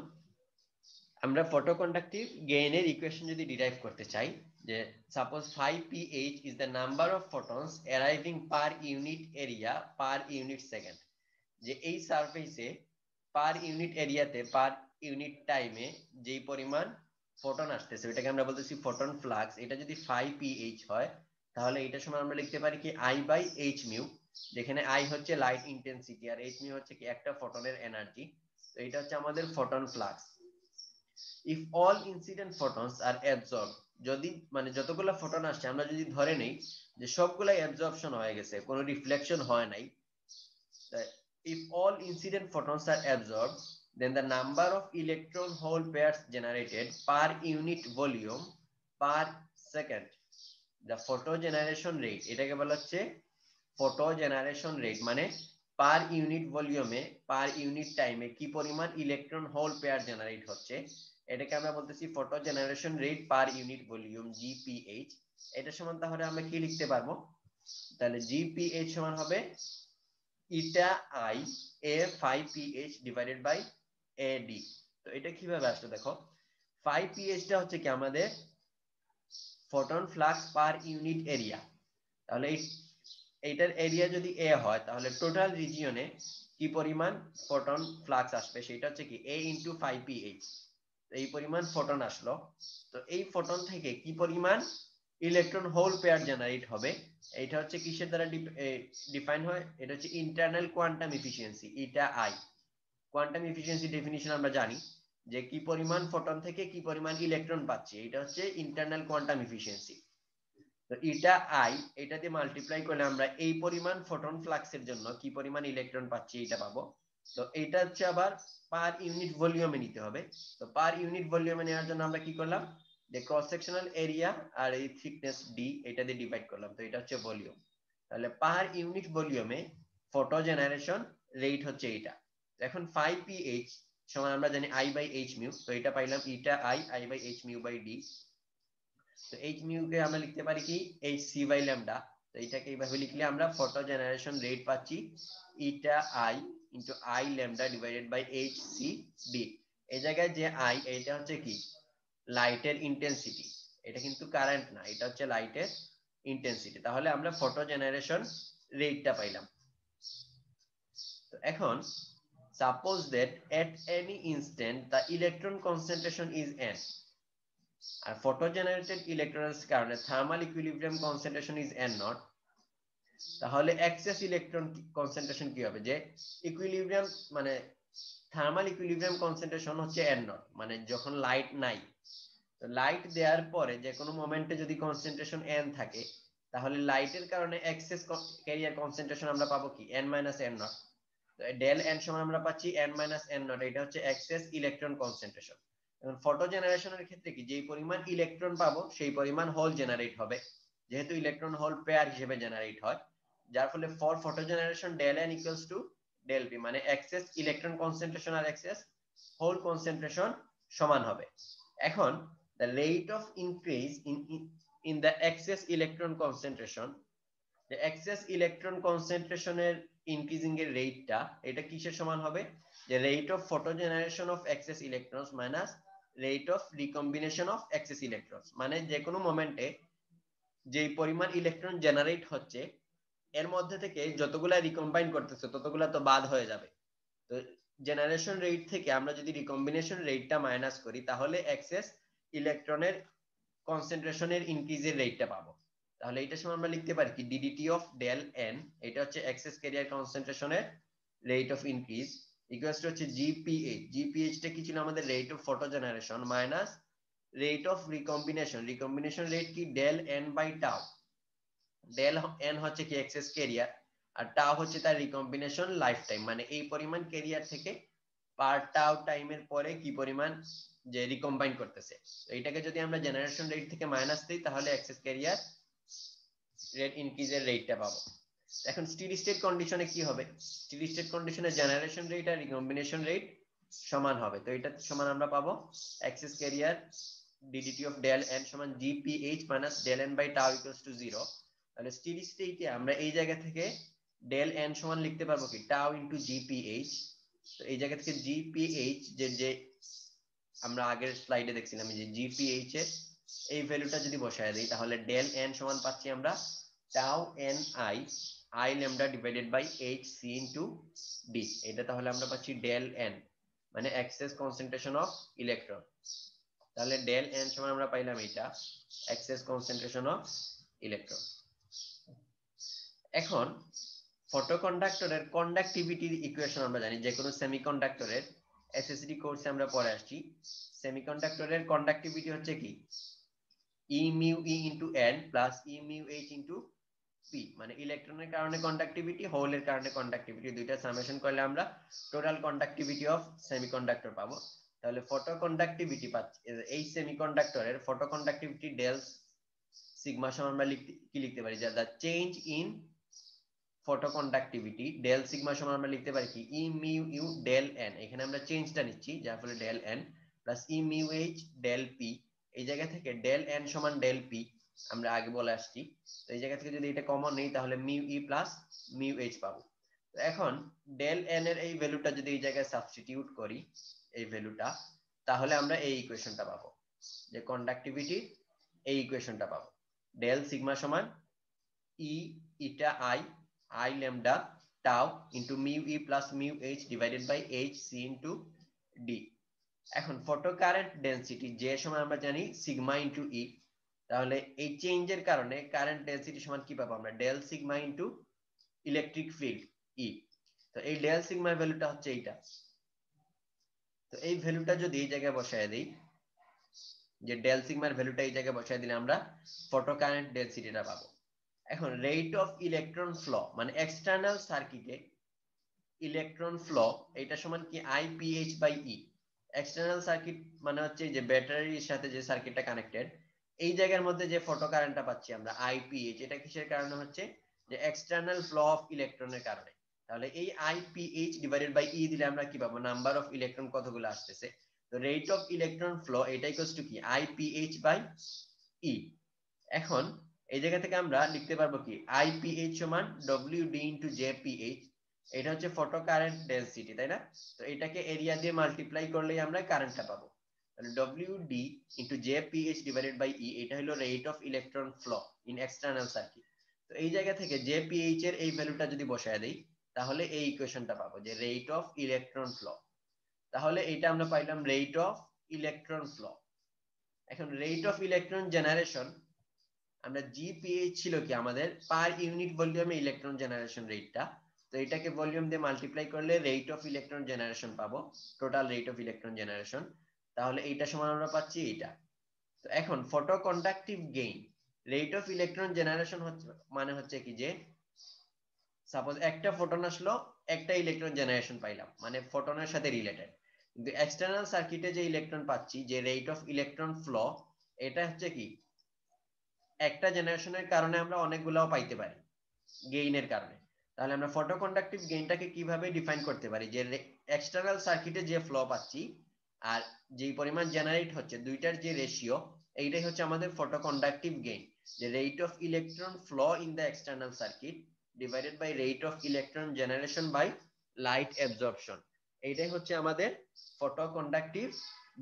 আমরা ফটো কন্ডাক্টিভ গেইনের ইকুয়েশন যদি ডিরাইভ করতে চাই, যে suppose 5pH is the number of photons arriving per unit area per unit second, যে এই সারফেসে পার ইউনিট এরিয়াতে পার ইউনিট টাইমে যেই পরিমাণ ফোটন আসতেছে, ওইটাকে আমরা বলতেছি ফোটন ফ্লাক্স। এটা যদি 5pH হয়, তাহলে এটার সময় আমরা লিখতে পারি কি I/h মিউ, যেখানে I হচ্ছে লাইট ইন্টেন্সিটি আর h মিউ হচ্ছে কি একটা ফোটনের এনার্জি। তো এটা হচ্ছে আমাদের photon flux. If all incident photons are absorb, যদি মানে যতগুলো ফোটন আসছে আমরা যদি ধরে নেই যে সবগুলাই অ্যাবজর্পশন হয়ে গেছে, কোনো রিফ্লেকশন হয় নাই, if all incident photons are absorbed, then the number of electron hole pairs generated per unit volume per second, the photo generation rate, এটাকে বলা হচ্ছে ফটো জেনারেশন রেট, মানে পার ইউনিট ভলিউমে পার ইউনিট টাইমে কি পরিমাণ ইলেকট্রন হোল পেয়ার জেনারেট হচ্ছে, এটাকে আমরা বলতেছি photo generation rate per unit volume, GPH. এটা সমান তাহলে আমরা কি লিখতে পারবো, তাহলে জিপিএইচ সমান হবে eta I A 5pH divided by AD. তো এটা কিভাবে আসলো দেখো, 5pH টা হচ্ছে কি আমাদের photon flux per unit area. তাহলে এইটার এরিয়া যদি এ হয়, তাহলে টোটাল রিজিয়নে কি পরিমাণ ফোটন ফ্লাক্স আসবে সেটা হচ্ছে কি a ইনটু 5pH। এই পরিমাণ ফোটন আসলো। তো এই ফোটন থেকে কি পরিমাণ ইলেকট্রন হোল পেয়ার জেনারেট হবে, এটা হচ্ছে কিসের দ্বারা ডিফাইন হয়, এটা হচ্ছে ইন্টারনাল কোয়ান্টাম এফিসিয়েন্সি, এটা আই। কোয়ান্টাম এফিসিয়েন্সি ডেফিনিশন আমরা জানি যে কি পরিমাণ ফোটন থেকে কি পরিমাণ ইলেকট্রন পাচ্ছি, এটা হচ্ছে ইন্টারনাল কোয়ান্টাম এফিসিয়েন্সি। তো এটা আই, এটা দিয়ে মাল্টিপ্লাই করলে আমরা এই পরিমাণ ফোটন ফ্লাক্সের জন্য কি পরিমাণ ইলেকট্রন পাচ্ছি এটা পাবো। তো এটা হচ্ছে আবার পার ইউনিট ভলিউমে নিতে হবে। তো পার ইউনিট ভলিউমে নেওয়ার জন্য আমরা কি করলাম, যে ক্রস সেকশনাল এরিয়া আর এই থিকনেস ডি এটা দিয়ে ডিভাইড করলাম, তো এটা হচ্ছে ভলিউম। তাহলে পার ইউনিট ভলিউমে ফটো জেনারেশন রেট হচ্ছে এটা। এখন 5pH সমান আমরা জানি I/h মিউ, তো এটা পাইলাম ইটা I/h মিউ বাই ডি। তো h মিউ কে আমরা লিখতে পারি কি hc বাই ল্যামডা। তো এটাকে এইভাবে লিখলে আমরা ফটো জেনারেশন রেট পাচ্ছি eta i into I lambda divided by hc d। এই জায়গায় যে i, এটা হচ্ছে কি লাইটের ইন্টেন্সিটি, এটা কিন্তু কারেন্ট না, এটা হচ্ছে লাইটের ইন্টেন্সিটি, তাহলে আমরা ফটো জেনারেশন রেটটা পাইলাম। তো এখন suppose that at any instant the electron concentration is n, আর ফটো জেনারেটেড ইলেকট্রনের কারণে thermal equilibrium concentration is n nought, তাহলে এক্সেস ইলেকট্রন কনসেন্ট্রেশন কি হবে? যে ইকুইলিব্রিয়াম মানে থার্মাল ইকুইলিব্রিয়াম কনসেন্ট্রেশন হচ্ছে n নট, মানে যখন লাইট নাই, তো লাইট দেওয়ার পরে যে কোনো মোমেন্টে যদি কনসেন্ট্রেশন n থাকে, তাহলে লাইটের কারণে এক্সেস ক্যারিয়ার কনসেন্ট্রেশন আমরা পাবো কি n মাইনাস n নট। তো ডেল n সমান আমরা পাচ্ছি n মাইনাস n নট, এটা হচ্ছে এক্সেস ইলেকট্রন কনসেন্ট্রেশন। এখন ফটো জেনারেশনের ক্ষেত্রে কি, যেই পরিমাণ ইলেকট্রন পাবো সেই পরিমাণ হোল জেনারেট হবে, যেহেতু ইলেকট্রন হোল পেয়ার হিসেবে জেনারেট হয়, যার ফলে for photo generation del n equals to del p, মানে এক্সেস ইলেকট্রন কনসেন্ট্রেশন আর এক্সেস হোল কনসেন্ট্রেশন সমান হবে। এখন the rate of increase in the excess electron concentration, the excess electron concentration এর increasing এর রেটটা, এটা কিসের সমান হবে? যে rate of photogeneration of excess electrons minus rate of recombination of excess electrons, মানে যে কোনো মোমেন্টে যেই পরিমাণ ইলেকট্রন জেনারেট হচ্ছে এর মধ্যে থেকে যতগুলা রিকম্বাইন করতেছে ততগুলা তো বাদ হয়ে যাবে। তো জেনারেশন রেট থেকে আমরা যদি রিকম্বিনেশন রেটটা মাইনাস করি, তাহলে এক্সেস ইলেকট্রনের কনসেন্ট্রেশনের ইনক্রিজের রেটটা পাবো। তাহলে এটা সময় আমরা লিখতে পারি কি ডিডিটি অফ ডেল এন, এটা হচ্ছে এক্সেস ক্যারিয়ার কনসেন্ট্রেশনের rate of increase, equals to হচ্ছে জিপিএইচ। জিপিএইচটা কি ছিল আমাদের? Rate of photo generation minus rate of recombination. Recombination rate কি? Del N by tau. Del N হচ্ছে কি এক্সেস ক্যারিয়ার, আর টাউ হচ্ছে তার রিকম্বিনেশন লাইফ টাইম, মানে এই পরিমাণ ক্যারিয়ার থেকে পার টাউ টাইমের পরে কি পরিমাণ যে রিকম্বাইন করতেছে। তো এটাকে যদি আমরা জেনারেশন রেট থেকে মাইনাস দিই, তাহলে এক্সেস ক্যারিয়ার রেট ইনক্রিজের রেটটা পাবো। এখন স্টেডি স্টেট কন্ডিশনে কি হবে? স্টেডি স্টেট কন্ডিশনে জেনারেশন রেট আর রিকম্বিনেশন রেট সমান হবে। তো এটা সমান আমরা পাবো excess carrier DDT of del N সমান GPH minus del N by tau equals to 0। তাহলে স্টেডি স্টেটে আমরা এই জায়গা থেকে ডেল এন সমান লিখতে পারবো কি টাউ ইনটু জিপিএইচ। তো এই জায়গা থেকে জিপিএইচ যে আমরা আগের স্লাইডে দেখছিলাম যে জিপিএইচ এর এই ভ্যালুটা যদি বসায় দেই, তাহলে ডেল এন সমান পাচ্ছি আমরা tau N I I lambda divided by H C into D. এটা তাহলে আমরা পাচ্ছি ডেল এন মানে এক্সেস কনসেন্ট্রেশন অফ ইলেকট্রন। তাহলে ডেল এন সমান আমরা পাইলাম এটা এক্সেস কনসেন্ট্রেশন অফ ইলেকট্রন। এখন ফটোকন্ডাক্টরের কন্ডাক্টিভিটির ইকুয়েশন আমরা জানি, যে কোনো সেমিকন্ডাক্টরের এসএসডি কোর্সে আমরা পড়ে আসছি। সেমিকন্ডাক্টরের কন্ডাক্টিভিটি হচ্ছে কি E mu E into N plus E mu H into P, মানে ইলেকট্রনের কারণে কন্ডাক্টিভিটি, হোলের কারণে কন্ডাক্টিভিটি, দুইটা সামেশন করলে আমরা টোটাল কন্ডাক্টিভিটি অফ সেমিকন্ডাক্টর পাবো। তাহলে ফটো কন্ডাক্টিভিটি পাচ্ছি এই সেমিকন্ডাক্টরের ফটো কন্ডাক্টিভিটি ডেল সিগমা সমান আমরা কি লিখতে পারি, যে the change in photo conductivity del sigma সমান আমরা লিখতে পারি কি E mu U del N, এখানে আমরা চেঞ্জটা নিচ্ছি যার ফলে del N plus E mu H del P, এই জায়গা থেকে ডেল এন সমান ডেল পি আমরা আগে বলে আসছি। তো এই জায়গা থেকে যদি এটা কমন নেই, তাহলে মিউ ই প্লাস মিউ এইচ পাবো। তো এখন ডেল এন এর এই ভ্যালুটা যদি এই জায়গায় সাবস্টিটিউট করি এই ভ্যালুটা, তাহলে আমরা এই ইকুয়েশনটা পাবো, যে কন্ডাক্টিভিটি এই ইকুয়েশনটা পাবো ডেল সিগমা সমান E eta I I lambda tau into mu E plus mu H divided by H C into D. এখন ফটো কারেন্ট ডেনসিটি যে সময় আমরা জানি সিগমা ইনটু ই, তাহলে এই চেঞ্জের কারণে কারেন্ট ডেনসিটি সমান কি পাবো আমরা? Del sigma into electric field E. তো এই ডেল সিগমার ভ্যালুটা হচ্ছে এইটা। তো এই ভ্যালুটা যদি এই জায়গায় বসায় দেই, যে ডেল সিগমার ভ্যালুটা এই জায়গায় বসায় দিলে আমরা ফটো কারেন্ট ডেনসিটিটা পাবো। এখন রেট অফ ইলেকট্রন ফ্লো মানে এক্সটার্নাল সার্কিটে ইলেকট্রন ফ্লো, এটা সমান কি IPH by e. External circuit মানে হচ্ছে যে ব্যাটারির সাথে যে সার্কিটটা কানেক্টেড, এই জায়গার মধ্যে যে ফটো কারেন্টটা পাচ্ছি আমরা আইপিএইচ, এটা কিসের কারণে হচ্ছে? যে এক্সটার্নাল ফ্লো অফ ইলেকট্রনের কারণে। তাহলে এই আইপিএইচ ডিভাইডেড বাই ই দিলে আমরা কি পাবো? নাম্বার অফ ইলেকট্রন কতগুলো আসতেছে। তো রেট অফ ইলেকট্রন ফ্লো এটা ইকুয়ালস টু কি আইপিএইচ বাই ই। এখন এই জায়গা থেকে আমরা লিখতে পারবো কি আইপিএইচ সমান ডব্লিউডি ইনটু জেপিএইচ, এটা হচ্ছে ফটো কারেন্ট ডেনসিটি, তাই না? তো এটাকে এরিয়া দিয়ে মাল্টিপ্লাই করলেই আমরা কারেন্টটা পাবো। তাহলে WD into JPH divided by E এটা হলো rate of electron flow in external circuit. তো এই জায়গা থেকে JPH এর এই ভ্যালুটা যদি বসায় দেই তাহলে এই ইকুয়েশনটা পাবো যে রেট অফ ইলেকট্রন ফ্লো। তাহলে এটা আমরা পাইলাম রেট অফ ইলেকট্রন ফ্লো। এখন রেট অফ ইলেকট্রন জেনারেশন আমরা GPH ছিল কি আমাদের পার ইউনিট ভলিউমে ইলেকট্রন জেনারেশন রেটটা। তো এটাকে ভলিউম দিয়ে মাল্টিপ্লাই করলে রেট অফ ইলেকট্রন জেনারেশন পাবো, total rate of electron generation. তাহলে এইটা সমান আমরা পাচ্ছি এইটা। তো এখন photo conductive gain rate of electron generation হচ্ছে মানে হচ্ছে কি যে সাপোজ একটা ফোটন আসলো একটা ইলেকট্রন জেনারেশন পাইলাম মানে ফোটনের সাথে রিলেটেড। কিন্তু এক্সটার্নাল সার্কিটে যে ইলেকট্রন পাচ্ছি যে রেট অফ ইলেকট্রন ফ্লো এটা হচ্ছে কি একটা জেনারেশনের কারণে আমরা অনেকগুলাও পাইতে পারি গেইনের কারণে। তাহলে আমরা ফটো কন্ডাক্টিভ গেইনটাকে কিভাবে ডিফাইন করতে পারি যে এক্সটার্নাল সার্কিটে যে ফ্লো পাচ্ছি আর যেই পরিমাণ জেনারেট হচ্ছে দুইটার যে রেশিও এইটাই হচ্ছে আমাদের ফটো কন্ডাক্টিভ গেইন। যে rate of electron flow in the external circuit divided by rate of electron generation by light absorption, এইটাই হচ্ছে আমাদের ফটো কন্ডাক্টিভ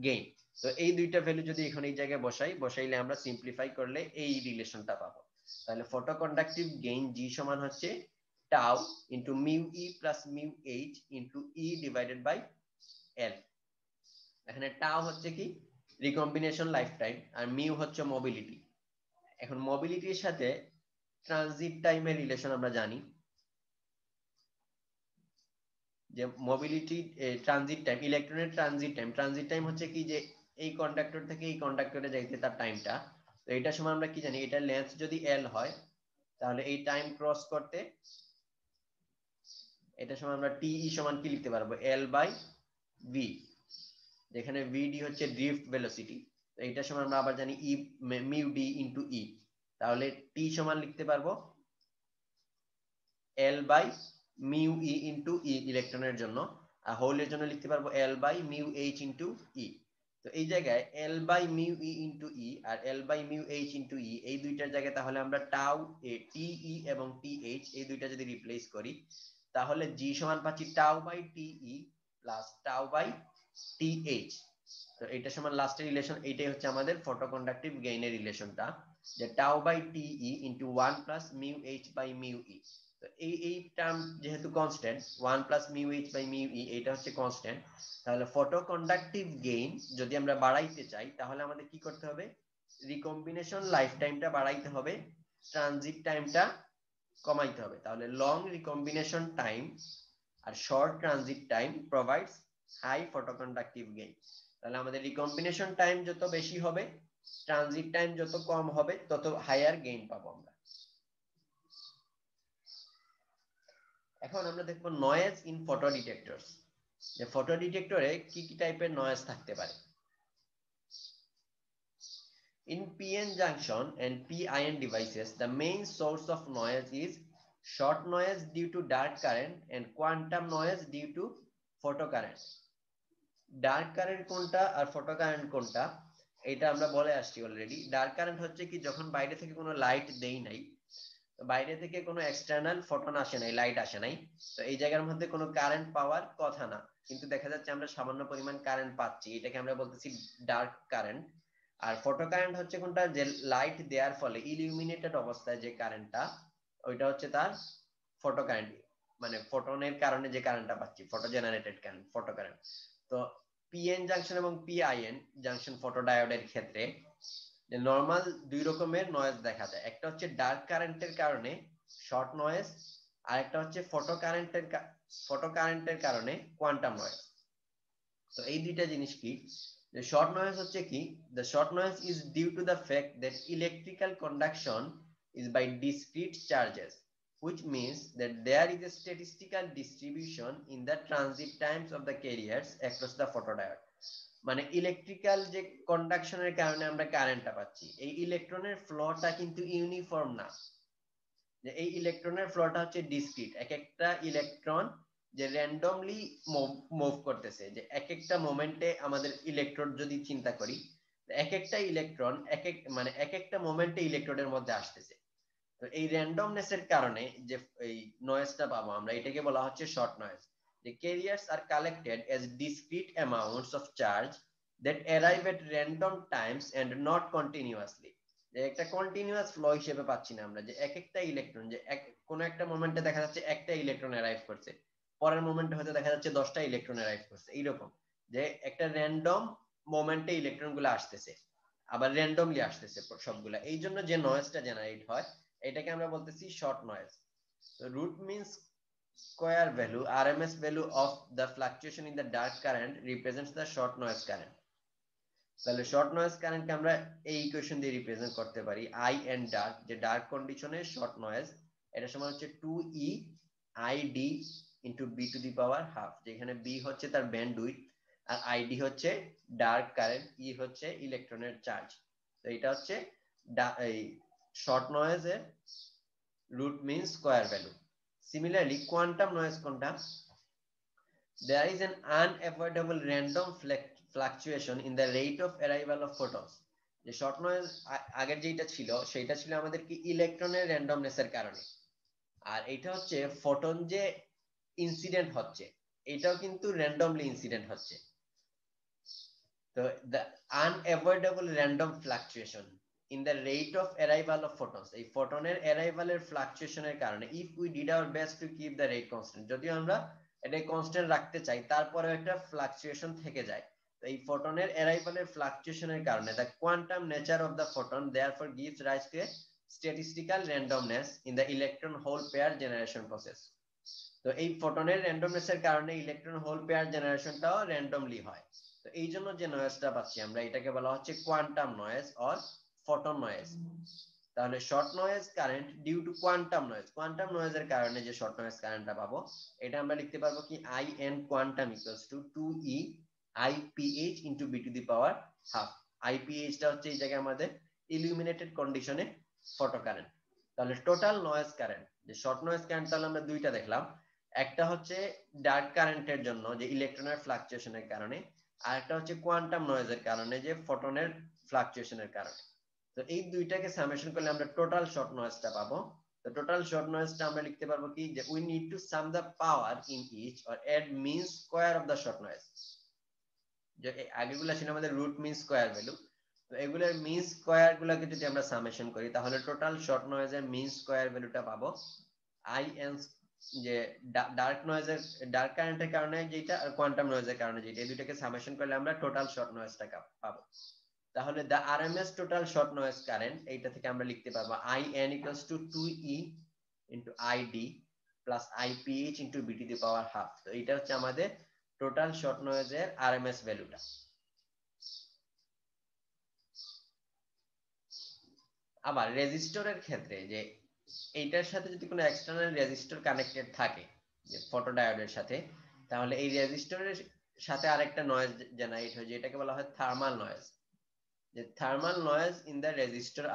গেইন। তো এই দুইটা ভ্যালু যদি এখন এই জায়গায় বসাইলে আমরা সিম্পলিফাই করলে এই রিলেশনটা পাবো। তাহলে ফটো কন্ডাক্টিভ গেইন G সমান হচ্ছে tau into mu E plus mu H into e divided by L. এখানে টাউ হচ্ছে কি রিকম্বিনেশন লাইফ টাইম আর মিউ হচ্ছে মোবিলিটি। এখন মোবিলিটির সাথে ট্রানজিট টাইমের রিলেশন আমরা জানি যে মোবিলিটি ট্রানজিট টাইম ইলেকট্রনের ট্রানজিট টাইম হচ্ছে কি যে এই কন্ডাক্টর থেকে এই কন্ডাক্টরে যাইতে তার টাইমটা। তো এটা সময় আমরা কি জানি এটা লেন্থ যদি এল হয় তাহলে এই টাইম ক্রস করতে এটা সময় আমরা টি ই সমান কি লিখতে পারবো এল বাই ভি, যেখানে ভিডি হচ্ছে ড্রিফট ভেলোসিটি। তো এইটার সময় আমরা আবার জানি E mu D into E, তাহলে টি সমান লিখতে পারবো L by mu E into E ইলেকট্রনের জন্য, আর হোলের জন্য লিখতে পারবো L by mu H into E. তো এই জায়গায় L by mu E into E আর L by mu H into E এই দুইটার জায়গায় তাহলে আমরা টাউ টি ই এবং টি এইচ এই দুইটা যদি রিপ্লেস করি তাহলে জি সমান পাচ্ছি tau by T e plus tau by T h. তো এটা সমান লাস্টের রিলেশন, এইটাই হচ্ছে আমাদের ফটো কন্ডাক্টিভ গেইনের রিলেশনটা যে tau by T E into 1 plus mu H by mu E. তো এই টার্ম যেহেতু constant 1 plus mu H by mu E এটা হচ্ছে কনস্ট্যান্ট, তাহলে ফটো কন্ডাক্টিভ গেইন যদি আমরা বাড়াইতে চাই তাহলে আমাদের কি করতে হবে রিকম্বিনেশন লাইফ টাইমটা বাড়াইতে হবে, ট্রানজিট টাইমটা কমাইতে হবে। তাহলে লং রিকম্বিনেশন টাইম আর short transit time provides high photoconductive gain. তাহলে আমাদের রিকম্বিনেশন টাইম যত বেশি হবে ট্রানজিট টাইম যত কম হবে তত হায়ার গেইন পাবো আমরা। এখন আমরা দেখব নয়েজ ইন ফটো ডিটেক্টরস, যে ফটো ডিটেক্টরে কি কি টাইপের নয়েজ থাকতে পারে। In PN junction and PIN devices, the main source of noise is short noise due to dark current and quantum noise due to photocurrent. Dark current কোনটা আর photo current কোনটা এটা আমরা বলে আসছি অলরেডি। ডার্ক কারেন্ট হচ্ছে কি যখন বাইরে থেকে কোনো লাইট দেই নাই, বাইরে থেকে কোনো এক্সটার্নাল ফোটন আসে নাই, লাইট আসে নাই, তো এই জায়গার মধ্যে কোনো কারেন্ট পাওয়ার কথা না, কিন্তু দেখা যাচ্ছে আমরা সামান্য পরিমাণ কারেন্ট পাচ্ছি, এটাকে আমরা বলতেছি ডার্ক কারেন্ট। আর ফটো কারেন্ট হচ্ছে কোনটা যে লাইট দেওয়ার ফলে ইলুমিনেটেড অবস্থায় যে কারেন্টটা ওইটা হচ্ছে তার ফটো কারেন্ট, মানে ফোটনের কারণে যে কারেন্টটা পাচ্ছি photo generated current photo current. তো পিএন জাংশন এবং পিআইএন জাংশন ফটো ডায়োডের ক্ষেত্রে যে নরমাল দুই রকমের নয়েজ দেখা যায়, একটা হচ্ছে ডার্ক কারেন্টের কারণে শর্ট নয়েজ আর একটা হচ্ছে ফটো কারেন্টের কারণে কোয়ান্টাম নয়েজ। তো এই দুইটা জিনিস কি, the short noise হচ্ছে কি the short noise is due to the fact that electrical conduction is by discrete charges, which means that there is a statistical distribution in the transit times of the carriers across the photodiode। মানে electrical যে কন্ডাকশনের কারণে আমরা কারেন্টটা পাচ্ছি, এই ইলেকট্রনের ফ্লোটা কিন্তু uniform না, যে এই ইলেকট্রনের ফ্লোটা হচ্ছে ডিসক্রিট, এক একটা ইলেকট্রন যে র্যান্ডমলি মুভ করতেছে, যে এক একটা মোমেন্টে আমাদের ইলেকট্রন যদি চিন্তা করি এক একটা ইলেকট্রন এক একটা মোমেন্টে ইলেকট্রনের মধ্যে আসতেছে। তো এই র্যান্ডমনেসের কারণে যে এই নয়েজটা পাবো আমরা এটাকে বলা হচ্ছে short noise. The carriers are collected as discrete amounts of charge that arrive at random times and not continuously, যে একটা কন্টিনিউয়াস ফ্লো হিসেবে পাচ্ছি না আমরা, যে এক একটা ইলেকট্রন, যে কোন একটা মোমেন্টে দেখা যাচ্ছে একটা ইলেকট্রন অ্যারাইভ করছে, পরের মোমেন্টে হয়তো দেখা যাচ্ছে 10টা ইলেকট্রন অ্যারাইভ করছে, এইরকম যে একটা র্যান্ডম মোমেন্টে ইলেকট্রন গুলো আসতেছে, আবার র্যান্ডমলি আসতেছে সবগুলা, এই জন্য যে নয়েজটা জেনারেট হয় এটাকে আমরা বলতেছি shot noise. Root mean square value, RMS value of the fluctuation in the dark current represents the short noise current। তাহলে শর্ট নয়েজ কারেন্টকে আমরা এই ইকুয়েশন দিয়ে রিপ্রেজেন্ট করতে পারি, আই এন্ড ডার্ক, যে ডার্ক কন্ডিশনে শর্ট নয়েজ, এটা সমান হচ্ছে 2e id into b to the power half, যেখানে b হচ্ছে তার ব্যান্ডউইথ আর id হচ্ছে ডার্ক কারেন্ট, e হচ্ছে ইলেকট্রনের চার্জ। তো এটা হচ্ছে এই শর্ট নয়েজের root mean square value. Similarly quantum noise কোনটা? There is an unavoidable random fluctuation in the rate of arrival of photons। যে শর্ট নয়েজ আগের যেটা ছিল সেটা ছিল আমাদের কি ইলেকট্রনের র্যান্ডমনেসের কারণে, আর এটা হচ্ছে ফোটন যে ইনসিডেন্ট হচ্ছে এটাও কিন্তু র্যান্ডমলি ইনসিডেন্ট হচ্ছে। তো the unavoidable random fluctuation in the rate of arrival of photons, এই ফোটনের অ্যারাইভালের ফ্লাকচুয়েশনের কারণে if we did our best to keep the rate constant, যদিও আমরা এটা কনস্ট্যান্ট রাখতে চাই তারপরেও একটা ফ্লাকচুয়েশন থেকে যায়, তো এই ফোটনের অ্যারাইভালের ফ্লাকচুয়েশনের কারণে the quantum nature of the photon therefore gives rise to a statistical randomness in the electron hole pair generation process। তো এই ফোটনের র্যান্ডমনেসের কারণে ইলেকট্রন হোল পেয়ার জেনারেশনটাও র্যান্ডমলি হয়। তো এই জন্য যে নয়েজটা পাচ্ছি আমরা এটাকে বলা হচ্ছে quantum noise or photon noise. তাহলে short noise current due to quantum noise, quantum নয়েজের কারণে যে শর্ট নয়েজ কারেন্টটা পাবো এটা আমরা লিখতে পারবো কি I N quantum equals to 2e IPH into b to the power half. IPH টা হচ্ছে এই জায়গায় আমাদের ইলুমিনেটেড কন্ডিশনে ফটো কারেন্ট। তাহলে টোটাল নয়েজ কারেন্ট, যে শর্ট নয়েজ কারেন্ট তাহলে আমরা দুইটা দেখলাম, একটা হচ্ছে ডার্ক কারেন্টের জন্য যে ইলেকট্রনের ফ্লাকচুয়েশনের কারণে, আর একটা হচ্ছে কোয়ান্টাম নয়েজের কারণে যে ফোটনের ফ্লাকচুয়েশনের কারণে। তো এই দুইটাকে সামেশন করলে আমরা টোটাল শর্ট নয়েজটা পাবো। তো টোটাল শর্ট নয়েজটা আমরা লিখতে পারবো কি, যে we need to sum the power in each or add mean square of the shot noise. যে আগেগুলো ছিল আমাদের রুট মিন স্কয়ার ভ্যালু, তো এগুলোর মিন স্কয়ার গুলোকে যদি আমরা সামেশন করি তাহলে টোটাল শর্ট নয়েজের মিন স্কয়ার ভ্যালুটা পাবো আই এন, যে ডার্ক নয়েজের ডার্ক কারেন্টের কারণে যেটা আর কোয়ান্টাম নয়েজের কারণে যেটা, এই দুইটাকে সামেশন করলে আমরা টোটাল শর্ট নয়েজটা পাবো। তাহলে the RMS total shot noise current এইটা থেকে আমরা লিখতে পারবো I n equals to 2e into ID plus IPH into B to the power half. তো এটা হচ্ছে আমাদের টোটাল শর্ট নয়েজের আরএমএস ভ্যালুটা। আবার রেজিস্টরের ক্ষেত্রে যে এইটার সাথে যদি কোনো এক্সটার্নাল রেজিস্টর কানেক্টেড থাকে যে ফটোডায়োডের সাথে, তাহলে এই রেজিস্টরের সাথে আরেকটা নয়েজ জেনারেট হয় যেটাকে বলা হয় থার্মাল নয়েজ। যে thermal noise in the resistor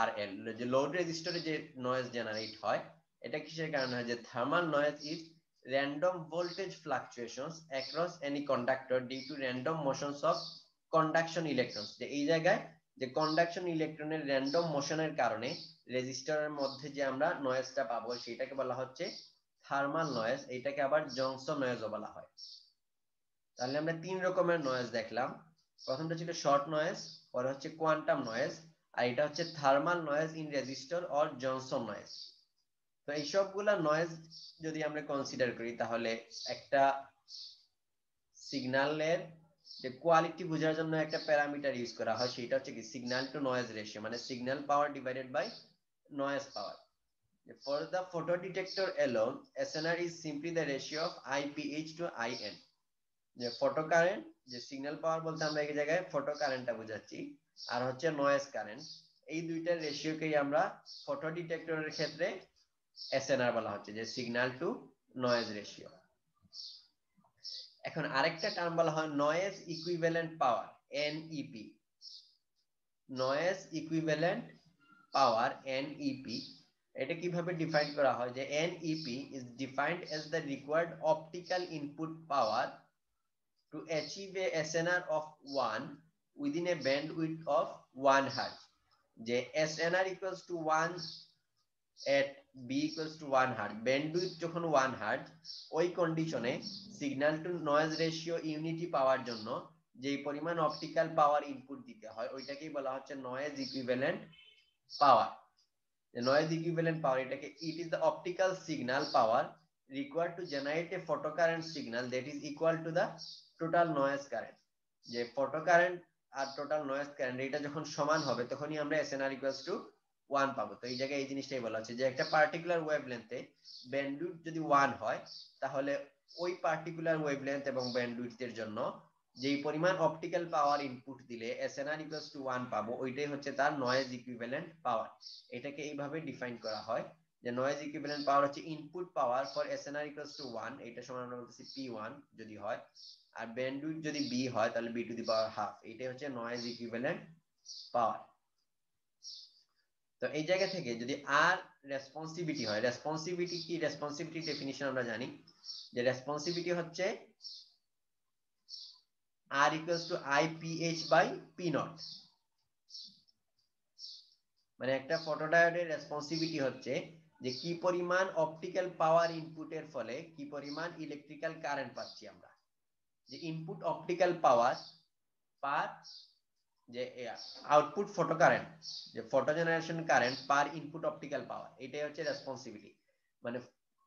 RL, যে লোড রেজিস্টরে যে নয়েজ জেনারেট হয় এটা কিসের কারণে হয়, যে thermal noise is random voltage fluctuations across any conductor due to random motions of conduction electrons। যে এই জায়গায় যে কন্ডাকশন ইলেকট্রনের র্যান্ডম মোশনের কারণে রেজিস্টরের মধ্যে যে আমরা নয়েজটা পাবো সেটাকে বলা হচ্ছে থার্মাল নয়েজ, এটাকে আবার জংশন নয়েজও বলা হয়। তাহলে আমরা তিন রকমের নয়েজ দেখলাম, প্রথমটা ছিল শর্ট নয়েজ, পরে হচ্ছে কোয়ান্টাম নয়েজ, আর এটা হচ্ছে thermal noise in resistor or junction noise. তো এই সবগুলা নয়েজ যদি আমরা কনসিডার করি তাহলে একটা সিগন্যালের যে কোয়ালিটি বোঝার জন্য একটা প্যারামিটার ইউজ করা হয়, সেটা হচ্ছে কি সিগন্যাল টু নয়েজ রেশিও, মানে signal power divided by noise power. For the photo detector alone, SNR is simply the ratio of IPH to IN। যে ফটো কারেন্ট, যে সিগন্যাল পাওয়ার বলতে আমরা এই জায়গায় ফটো কারেন্টটা বোঝাচ্ছি, আর হচ্ছে নয়েজ কারেন্ট, এই দুইটার রেশিওকেই আমরা ফটো ডিটেক্টরের ক্ষেত্রে এসএনআর বলা হচ্ছে, যে সিগন্যাল টু নয়েজ রেশিও। এখন আরেকটা টার্ম বলা হয় নয়েজ ইকুইভ্যালেন্ট পাওয়ার, এনইপি। নয়েজ ইকুইভ্যালেন্ট পাওয়ার, এনইপি, এটা কিভাবে ডিফাইন করা হয়, যে NEP is defined as the required optical input power to achieve a SNR of 1 within a bandwidth of 1 Hz। যে SNR equals to 1 at B equals to 1 Hz, bandwidth যখন 1 Hz, ওই কন্ডিশনে signal to noise ratio unity power জন্য যেই পরিমাণ optical পাওয়ার input দিতে হয় ওইটাকেই বলা হচ্ছে noise equivalent power. Noise equivalent power এটাকে it is the optical signal power required to generate a photocurrent signal that is equal to the total noise current। যে photocurrent আর total noise current এটা যখন সমান হবে তখনই আমরা SNR equals to 1 পাবো। তো এই জায়গায় এই জিনিসটাই বলা হচ্ছে যে একটা পার্টিকুলার ওয়েভলেন্থে ব্যান্ডউইথ যদি 1 হয় তাহলে ওই পার্টিকুলার ওয়েভলেন্থ এবং ব্যান্ডউইথের জন্য যেই পরিমাণ অপটিক্যাল পাওয়ার ইনপুট দিলে SNR equals to 1 পাবো ওইটাই হচ্ছে তার নয়েজ ইকুইভ্যালেন্ট পাওয়ার। এটাকে এইভাবে ডিফাইন করা হয় যে নয়েজ ইকুইভ্যালেন্ট পাওয়ার হচ্ছে input power for SNR equals to 1, এটা সমান আমরা বলতেছি P1 যদি হয়, আর ব্যান্ডউইথ যদি B হয় তাহলে B to the power half. এটাই হচ্ছে নয়েজ ইকুইভ্যালেন্ট পাওয়ার। তো এই জায়গা থেকে যদি আর রেসপন্সিভিটি হয়, রেসপন্সিভিটি কি? রেসপন্সিভিটি ডেফিনিশন আমরা জানি যে রেসপন্সিভিটি হচ্ছে R equals to IPH by P naught। মানে একটা ফটোডায়োডের রেসপন্সিভিটি হচ্ছে যে কি পরিমাণ অপটিক্যাল পাওয়ার ইনপুটের ফলে কি পরিমাণ ইলেকট্রিক্যাল কারেন্ট পাচ্ছি আমরা। যে ইনপুট অপটিক্যাল পাওয়ার পার যে আউটপুট ফটো কারেন্ট, যে ফটো জেনারেশন কারেন্ট পার ইনপুট অপটিক্যাল পাওয়ার, এটাই হচ্ছে রেসপন্সিভিটি। মানে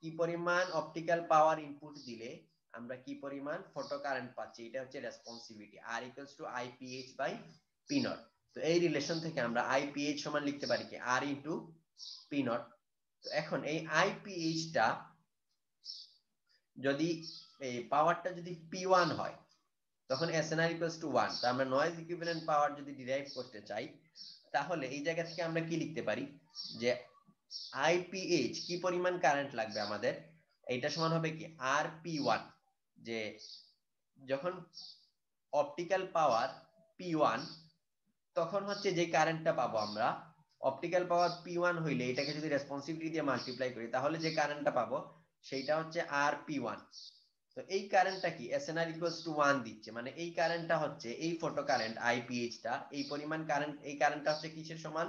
কি পরিমাণ অপটিক্যাল পাওয়ার ইনপুট দিলে আমরা কি পরিমাণ ফটো কারেন্ট পাচ্ছি, এটা হচ্ছে রেসপন্সিভিটি। R equals to IPH by P naught। তো এই রিলেশন থেকে আমরা IPH সমান লিখতে পারি কি R into P naught। তো এখন এই IPH টা যদি এই পাওয়ারটা যদি P1 হয় তখন SNR equals to 1। তো আমরা নয়েজ ইকুইভ্যালেন্ট পাওয়ার যদি ডিরাইভ করতে চাই তাহলে এই জায়গা থেকে আমরা কি লিখতে পারি যে IPH কি পরিমাণ কারেন্ট লাগবে আমাদের, এটা সমান হবে কি RP1। যে যখন অপটিক্যাল পাওয়ার P1 তখন হচ্ছে যে কারেন্টটা পাবো আমরা, অপটিক্যাল পাওয়ার P1 হইলে এটাকে যদি রেসপন্সিভিটি দিয়ে মাল্টিপ্লাই করি তাহলে যে কারেন্টটা পাবো সেটা হচ্ছে RP1। তো এই কারেন্টটা কি SNR equals to 1 দিচ্ছে, মানে এই কারেন্টটা হচ্ছে এই ফটো কারেন্ট IPH টা, এই পরিমাণ কারেন্ট, এই কারেন্টটা হচ্ছে কিসের সমান?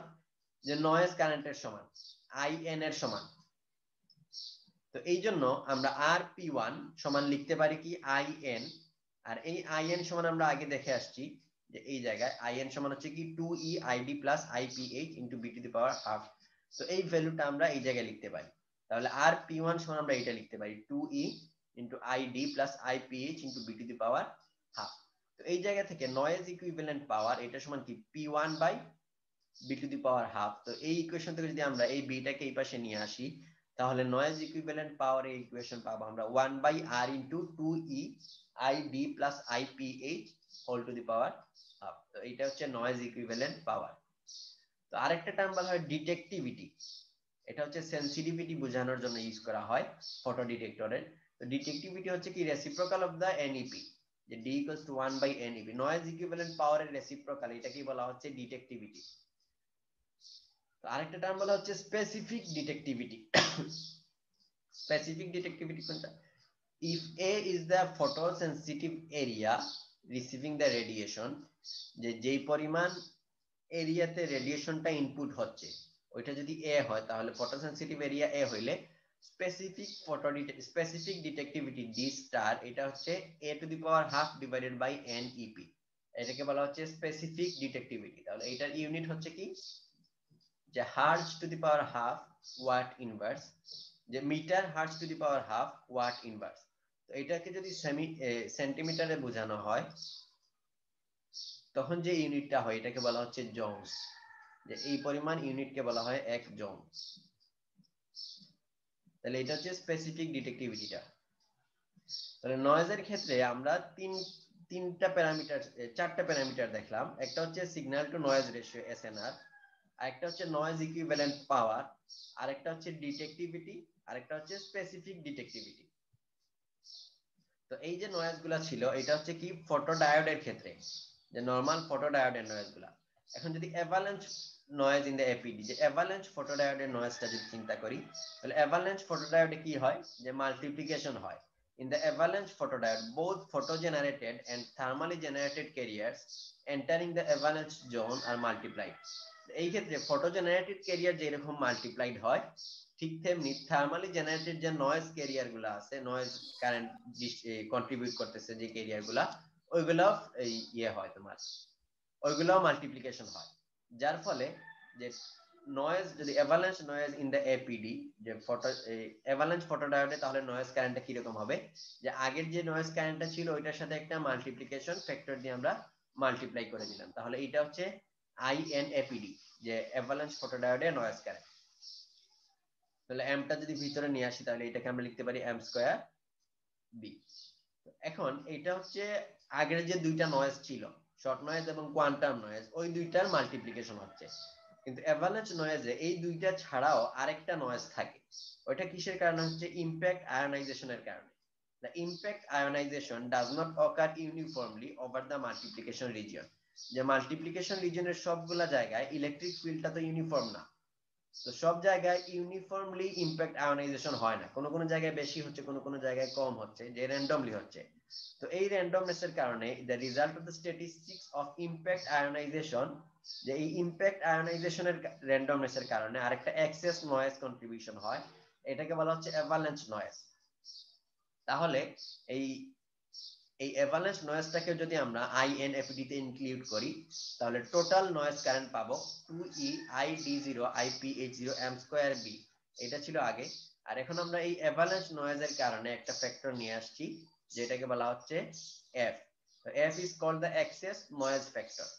যে নয়েজ কারেন্টের সমান, IN এর সমান। তো এই জন্য আমরা RP1 সমান লিখতে পারি কি IN। আর এই IN সমান আমরা আগে দেখে আসছি যে এই জায়গায় IN সমান হচ্ছে কি 2EID plus IPH into B to the power half। তো এই ভ্যালুটা আমরা এই জায়গায় লিখতে পারি। তাহলে RP1 সমান আমরা এটা লিখতে পারি 2E into ID plus IPH into B to the power half। তো এই জায়গা থেকে নয়েজ ইকুইভ্যালেন্ট পাওয়ার এটা সমান কি P1 by B to the power half। তো এই ইকুয়েশন থেকে যদি আমরা এই বিটাকে এই পাশে নিয়ে আসি তাহলে নয়েজ ইকুইভ্যালেন্ট পাওয়ার এই ইকুয়েশন পাবো আমরা 1 by R into 2E ID plus IPH whole to the power half। তো এটা হচ্ছে নয়েজ ইকুইভ্যালেন্ট পাওয়ার। তো আরেকটা টার্ম বলা হয় ডিটেক্টিভিটি। এটা হচ্ছে সেনসিটিভিটি বোঝানোর জন্য ইউজ করা হয় ফটো ডিটেক্টরের। তো ডিটেক্টিভিটি হচ্ছে কি রেসিপ্রোকাল অফ দা NEP, যে D equals to 1 by NEP। Noise equivalent পাওয়ারের রেসিপ্রোকাল, এটাকেই বলা হচ্ছে ডিটেক্টিভিটি। তো আরেকটা টার্ম বলা হচ্ছে স্পেসিফিক ডিটেক্টিভিটি। স্পেসিফিক ডিটেক্টিভিটি কোনটা? If A is the photosensitive area receiving the radiation, যে যেই পরিমাণ এরিয়াতে রেডিয়েশনটা ইনপুট হচ্ছে ওইটা যদি A হয় তাহলে ফটোসেনসিটিভ এরিয়া A হইলে স্পেসিফিক ডিটেক্টিভিটি D স্টার এটা হচ্ছে A to the power half divided by NEP। এটাকে বলা হচ্ছে স্পেসিফিক ডিটেক্টিভিটি। তাহলে এটার ইউনিট হচ্ছে কি যে hertz to the power half watt inverse, যে metre hertz to the power half watt inverse. তো এটাকে যদি সেন্টিমিটারে বোঝানো হয় তখন যে ইউনিটটা হয় এটাকে বলা হচ্ছে জৌলস। যে এই পরিমাণ ইউনিটকে বলা হয় 1 জৌল। তাহলে এটা হচ্ছে স্পেসিফিক ডিটেক্টিভিটিটা। তাহলে নয়েজের ক্ষেত্রে আমরা চারটা প্যারামিটার দেখলাম। একটা হচ্ছে signal to noise ratio SNR, আরেকটা হচ্ছে নয়েজ ইকুইভ্যালেন্ট পাওয়ার, আরেকটা হচ্ছে ডিটেক্টিভিটি, আরেকটা হচ্ছে স্পেসিফিক ডিটেক্টিভিটি। তো এই যে নয়েজগুলো ছিল এটা হচ্ছে কি ফটোডায়োডের ক্ষেত্রে, যে নরমাল ফটোডায়োডের নয়েজগুলো। এখন যদি avalanche noise in the APD, যে অ্যাভালাঞ্চ ফটোডায়োডের নয়েজটা যদি চিন্তা করি তাহলে অ্যাভালাঞ্চ ফটোডায়োডে কি হয় যে মাল্টিপ্লিকেশন হয়। In the avalanche photodiode, both photo-generated and thermally generated carriers entering the avalanche zone are multiplied। এই ক্ষেত্রে photo-generated carrier যেরকম multiplied হয় ঠিক তেমনি thermally generated যে noise carrier গুলো আছে, noise কারেন্ট কন্ট্রিবিউট করতেছে যে ক্যারিয়ার গুলা, ওইগুলো এই ইয়ে হয় তোমার, ওইগুলো মাল্টিপ্লিকেশন হয়, যার ফলে যে নয়েজ যদি avalanche noise in the APD, যে ফটো অ্যাভালাঞ্চ ফটোডায়োডে, তাহলে নয়েজ কারেন্টটা কিরকম হবে, যে আগের যে নয়েজ কারেন্টটা ছিল ওইটার সাথে একটা মাল্টিপ্লিকেশন ফ্যাক্টর দিয়ে আমরা মাল্টিপ্লাই করে দিলাম, তাহলে এটা হচ্ছে আইএনএপিডি, যে অ্যাভালাঞ্চ ফটোডায়োডে নয়েজ কারেন্ট। তাহলে এমটা যদি ভিতরে নিয়ে আসি তাহলে এটাকে আমরা লিখতে পারি এম স্কয়ার বি। এখন এটা হচ্ছে আগের যে দুইটা নয়েজ ছিল, শর্ট নয়েজ এবং কোয়ান্টাম নয়েজ, ওই দুইটার মাল্টিপ্লিকেশন হচ্ছে। কিন্তু অ্যাভালাঞ্চ নয়েজে এই দুইটা ছাড়াও আরেকটা নয়েজ থাকে, ওইটা কিসের কারণে হচ্ছে, ইমপ্যাক্ট আয়োনাইজেশনের কারণে। The impact ionization does not occur uniformly over the multiplication region, যে মাল্টিপ্লিকেশন রিজিয়নের সবগুলা জায়গায় ইলেকট্রিক ফিল্ডটা তো ইউনিফর্ম না, তো সব জায়গায় ইউনিফর্মলি ইমপ্যাক্ট আয়োনাইজেশন হয় না, কোনো কোনো জায়গায় বেশি হচ্ছে, কোনো কোনো জায়গায় কম হচ্ছে, যে র্যান্ডমলি হচ্ছে। তো এই র্যান্ডমনেসের কারণে the result of the statistics of impact ionization, যে এই ইমপ্যাক্ট আয়োনাইজেশনের র্যান্ডমনেসের কারণে আরেকটা এক্সেস নয়েজ কন্ট্রিবিউশন হয়, এটাকে বলা হচ্ছে অ্যাভালাঞ্চ নয়েজ। তাহলে এই এই অ্যাভালাঞ্চ নয়েজটাকে যদি আমরা আইএনএফডি তে ইনক্লুড করি, তাহলে টোটাল নয়েজ কারেন্ট পাবো 2E ID0 IPH0 m square b, এটা ছিল আগে। আর এখন আমরা এই অ্যাভালাঞ্চ নয়েজের কারণে একটা ফ্যাক্টর নিয়ে আসছি, যেটাকে বলা হচ্ছে f। তো f is called the excess noise factor.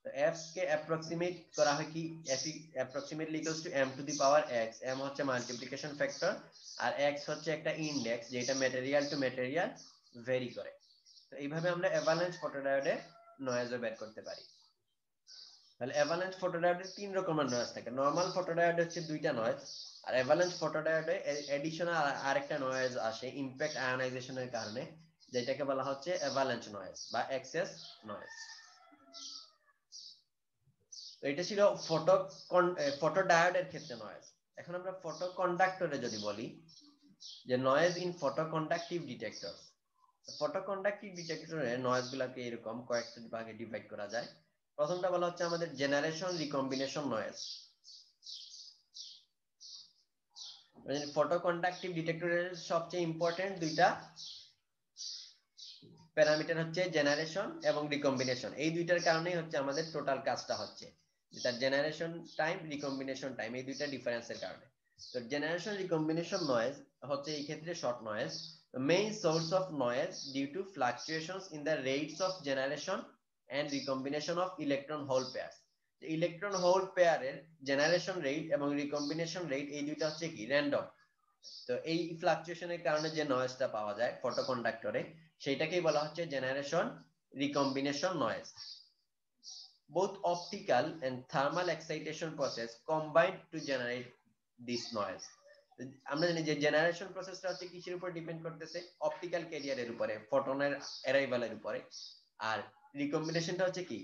তো f কে অ্যাপ্রক্সিমেট করা হয় কি, f approximately equals to m to the power x, m হচ্ছে মাল্টিপ্লিকেশন ফ্যাক্টর আর x হচ্ছে একটা ইনডেক্স যেটা ম্যাটেরিয়াল টু ম্যাটেরিয়াল ভেরি করে। তো এইভাবে আমরা অ্যাভালাঞ্চ ফটোডায়োডে নয়েজও বের করতে পারি। তাহলে অ্যাভালাঞ্চ ফটোডায়োডে তিন রকমের নয়েজ থাকে, নরমাল ফটোডায়োডে হচ্ছে দুইটা নয়েজ, আর অ্যাভালাঞ্চ ফটোডায়োডে এডিশনাল আরেকটা নয়েজ আসে ইমপ্যাক্ট আয়োনাইজেশনের কারণে, যেটাকে বলা হচ্ছে অ্যাভালাঞ্চ নয়েজ বা এক্সেস নয়েজ। তো এটা ছিল ফটোডায়োডের ক্ষেত্রে নয়েজ। এখন আমরা ফটোকন্ডাক্টরে যদি বলি, যে নয়েজ ইন ফটোকন্ডাক্টিভ ডিটেক্টর। ফটোকন্ডাক্টিভ ডিটেক্টরে নয়েজ গুলাকে এরকম কয়েকটা ভাগে ডিভাইড করা যায়। প্রথমটা বলা হচ্ছে আমাদের জেনারেশন রিকম্বিনেশন নয়েজ। ফটোকন্ডাক্টিভ ডিটেক্টরের সবচেয়ে ইম্পর্টেন্ট দুইটা প্যারামিটার হচ্ছে জেনারেশন এবং রিকম্বিনেশন, এই দুইটার কারণেই হচ্ছে আমাদের টোটাল কাজটা হচ্ছে, যেটা জেনারেশন টাইম রিকম্বিনেশন টাইম, এই দুইটা ডিফারেন্সের কারণে। তো জেনারেশন রিকম্বিনেশন নয়েজ হচ্ছে এই ক্ষেত্রে short noise, main source of noise due to fluctuations in the rates of generation and recombination of electron hole pair. Electron hole পেয়ারের জেনারেশন রেট এবং recombination rate এই দুইটা হচ্ছে কি র্যান্ডম। তো এই ফ্লাকচুয়েশনের কারণে যে নয়েজটা পাওয়া যায় ফটোকন্ডাক্টরে, সেইটাকেই বলা হচ্ছে generation recombination noise. Both optical and thermal excitation process combine to generate this noise. আমরা জানি যে জেনারেশন প্রসেসটা হচ্ছে কিসের উপর ডিপেন্ড করতেছে, অপটিক্যাল ক্যারিয়ারের উপরে, ফটোনের অ্যারাইভালের উপরে, আর রিকম্বিনেশনটা হচ্ছে কি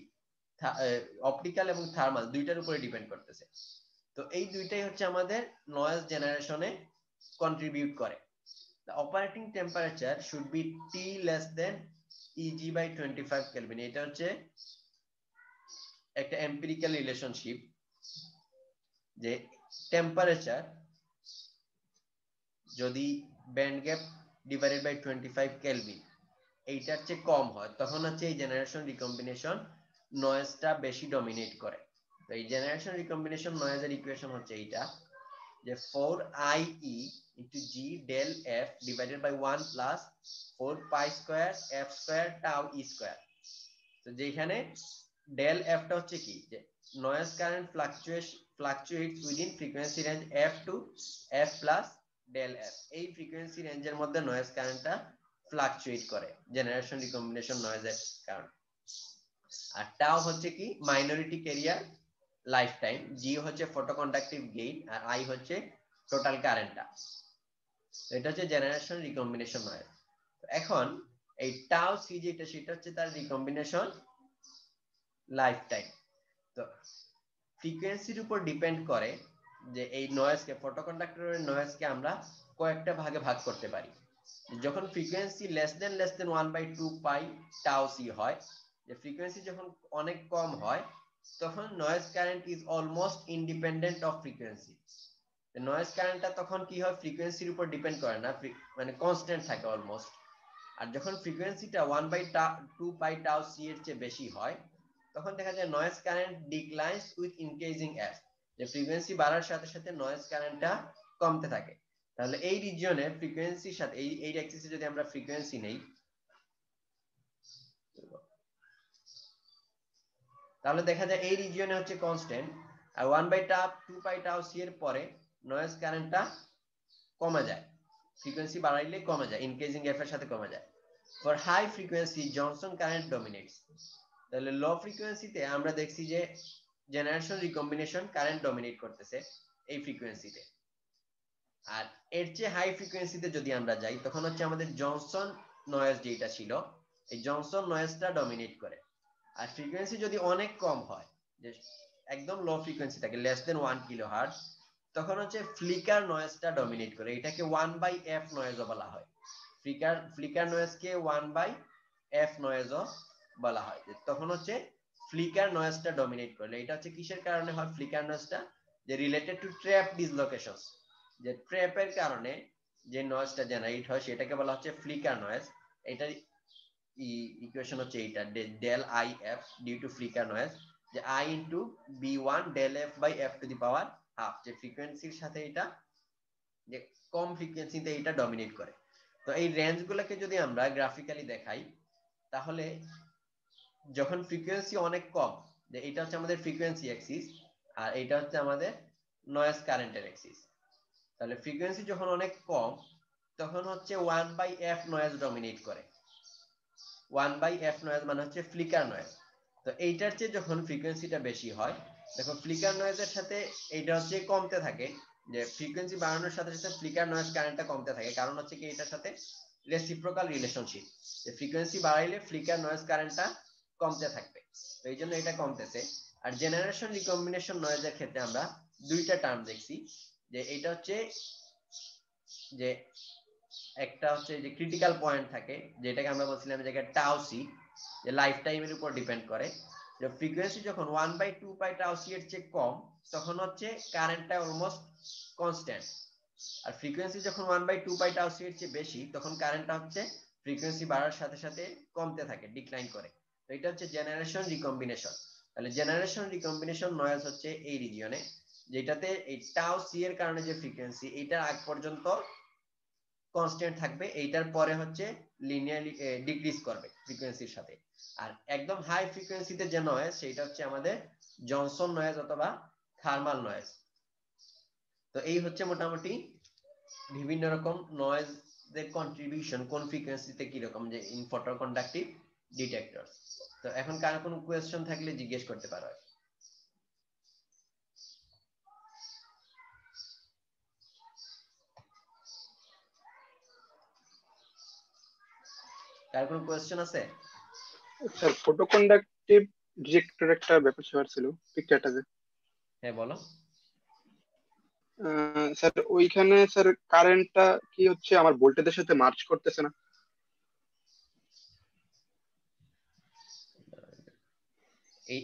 অপটিক্যাল এবং থার্মাল দুইটার উপরে ডিপেন্ড করতেছে। তো এই দুইটাই হচ্ছে আমাদের নয়েজ জেনারেশনে কন্ট্রিবিউট করে। The operating temperature should be T less than Eg by 25 Kelvin, এটা হচ্ছে একটা এম্পিরিক্যাল রিলেশনশিপ, যে টেম্পারেচার যদি band gap divided by 25 Kelvin এইটার চেয়ে কম হয়, তখন হচ্ছে এই জেনারেশন রিকম্বিনেশন নয়েজটা বেশি ডমিনেট করে। তো এই জেনারেশন রিকম্বিনেশন নয়েজের ইকুয়েশন হচ্ছে এইটা, যে 4IE into G del F divided by 1 plus 4 pi square F square tau E square। তো যেখানে del F টা হচ্ছে কি, যে noise current fluctuates within frequency range F to F plus del F, এই ফ্রিকোয়েন্সি রেঞ্জের মধ্যে নয়েজ কারেন্টটা ফ্লাকচুয়েট করে জেনারেশন রিকম্বিনেশন নয়েজের কারণে। আর টাও হচ্ছে কি মাইনরিটি ক্যারিয়ার লাইফ টাইম, জি হচ্ছে ফটোকন্ডাক্টিভ গেইন, আর আই হচ্ছে টোটাল কারেন্টটা। এটা হচ্ছে জেনারেশন রিকম্বিনেশন নয়েজ। এখন এই টাও সি যেটা সেটা হচ্ছে তার রিকম্বিনেশন লাইফ টাইম। তো ফ্রিকোয়েন্সির উপর ডিপেন্ড করে যে এই নয়েজকে, ফটোকন্ডাক্টরের নয়েজকে আমরা কয়েকটা ভাগে ভাগ করতে পারি। যখন ফ্রিকোয়েন্সি লেস দেন 1/2 পাই টাও সি হয়, যে ফ্রিকোয়েন্সি যখন অনেক কম হয় তখন noise current is almost independent of frequency. Noise কারেন্টটা তখন কি হয়, ফ্রিকোয়েন্সির উপর ডিপেন্ড করে না, মানে কনস্ট্যান্ট থাকে অলমোস্ট। আর যখন ফ্রিকোয়েন্সিটা 1/2 পাই টাউ সি এর চেয়ে বেশি হয় তখন দেখা যায় noise current declines with increasing F, যে ফ্রিকোয়েন্সি বাড়ার সাথে সাথে নয়েজ কারেন্টটা কমতে থাকে। তাহলে এই রিজিয়নে ফ্রিকোয়েন্সির সাথে এই অ্যাক্সিসে যদি আমরা ফ্রিকোয়েন্সি নেই তাহলে দেখা যায় এই রিজিয়নে হচ্ছে কনস্ট্যান্ট, আর 1/2 পাই টাউ সি এর পরে নয়েজ কারেন্টটা কমে যায়, ফ্রিকোয়েন্সি বাড়াইলে কমে যায়, ইনক্রিজিং এফ এর সাথে কমে যায়। For high frequency Johnson current dominates. তাহলে লো ফ্রিকোয়েন্সিতে আমরা দেখছি যে জেনারেশন রিকম্বিনেশন কারেন্ট ডমিনেট করতেছে এই ফ্রিকোয়েন্সিতে। আর এর চেয়ে হাই ফ্রিকোয়েন্সিতে যদি আমরা যাই তখন হচ্ছে আমাদের জনসন নয়েজ যেটা ছিল এই জনসন নয়েজটা ডমিনেট করে। আর ফ্রিকোয়েন্সি যদি অনেক কম হয়, যে একদম লো ফ্রিকোয়েন্সি থাকে লেস দেন 1 কিলোহার্টজ, তখন হচ্ছে ফ্লিকার নয়েজটা ডমিনেট করে, এটাকে 1/f নয়েজও বলা হয়। ফ্লিকার নয়েজকে 1/f নয়েজও বলা হয়। তখন হচ্ছে ফ্লিকার নয়েজটা ডমিনেট করলে এটা হচ্ছে কিসের কারণে হয় ফ্লিকার নয়েজটা, যে রিলেটেড টু ট্র্যাপ ডিসলোকেশনস, যে ট্র্যাপের কারণে যে নয়েজটা জেনারেট হয় সেটাকে বলা হচ্ছে ফ্লিকার নয়েজ। এটার ইকুয়েশন হচ্ছে এইটা, del I F due to flicker noise, যে আই ইনটু বি1 del F by F to the power half, যে ফ্রিকোয়েন্সির সাথে এটা যে কম ফ্রিকোয়েন্সিতে এটা ডমিনেট করে। তো এই রেঞ্জগুলোকে যদি আমরা গ্রাফিক্যালি দেখাই তাহলে যখন ফ্রিকোয়েন্সি অনেক কম, যে এটা হচ্ছে আমাদের ফ্রিকোয়েন্সি অ্যাক্সিস আর এটা হচ্ছে আমাদের নয়েজ কারেন্টের অ্যাক্সিস। তাহলে ফ্রিকোয়েন্সি যখন অনেক কম তখন হচ্ছে 1/f নয়েজ ডমিনেট করে। 1/f নয়েজ মানে হচ্ছে ফ্লিকার নয়েজ। তো এইটার চেয়ে যখন ফ্রিকোয়েন্সিটা বেশি হয় দেখো ফ্লিকার নয়েজের সাথে এইটা হচ্ছে কমতে থাকে, যে ফ্রিকোয়েন্সি বাড়ানোর সাথে সাথে ফ্লিকার নয়েজ কারেন্টটা কমতে থাকে, কারণ হচ্ছে কি এটার সাথে রেসিপ্রোকাল রিলেশনশিপ, যে ফ্রিকোয়েন্সি বাড়াইলে ফ্লিকার নয়েজ কারেন্টটা কমতে থাকবে, তো এই জন্য এটা কমতেছে। আর জেনারেশন রিকম্বিনেশন নয়েজের ক্ষেত্রে আমরা দুইটা টার্ম দেখছি, যে এটা হচ্ছে যে একটা হচ্ছে যে ক্রিটিক্যাল পয়েন্ট থাকে যেটাকে আমরা বলছিলাম যে টাউ সি, যে লাইফ টাইমের উপর ডিপেন্ড করে, যে ফ্রিকোয়েন্সি যখন 1/2 পাই টাউ সি এর চেয়ে কম তখন হচ্ছে কারেন্টটা অলমোস্ট কনস্ট্যান্ট, আর ফ্রিকোয়েন্সি যখন 1/2 পাই টাউ সি এর চেয়ে বেশি তখন কারেন্টটা হচ্ছে ফ্রিকোয়েন্সি বাড়ার সাথে সাথে কমতে থাকে, ডিক্লাইন করে। তো এটা হচ্ছে জেনারেশন রিকম্বিনেশন। তাহলে জেনারেশন রিকম্বিনেশন নয়েজ হচ্ছে এই রিজিয়নে, যেটাতে এই টাউ সি এর কারণে যে ফ্রিকোয়েন্সি এটা আগ পর্যন্ত কনস্ট্যান্ট থাকবে, এইটার পরে হচ্ছে লিনিয়ারলি ডিক্রিজ করবে ফ্রিকোয়েন্সির সাথে। আর একদম হাই ফ্রিকোয়েন্সিতে যে নয়েজ সেটা হচ্ছে আমাদের জনসন নয়েজ অথবা থার্মাল নয়েজ। তো এই হচ্ছে মোটামুটি বিভিন্ন রকম নয়েজ এর কন্ট্রিবিউশন কোন ফ্রিকোয়েন্সিতে কি রকম, যে ইন ফটোকন্ডাক্টিভ ডিটেক্টরস। তো এখন কারো কোনো কোয়েশ্চেন থাকলে জিজ্ঞেস করতে পারো। কার কোনো কোয়েশ্চেন আছে? স্যার ফটো কন্ডাক্টিভ ডিটেক্টর একটা ব্যাপার স্যাপার ছিল পিকচারটাতে। হ্যাঁ বলো। স্যার ওইখানে স্যার কারেন্টটা কি হচ্ছে আমার ভোল্টেজের সাথে মার্চ করতেছে না?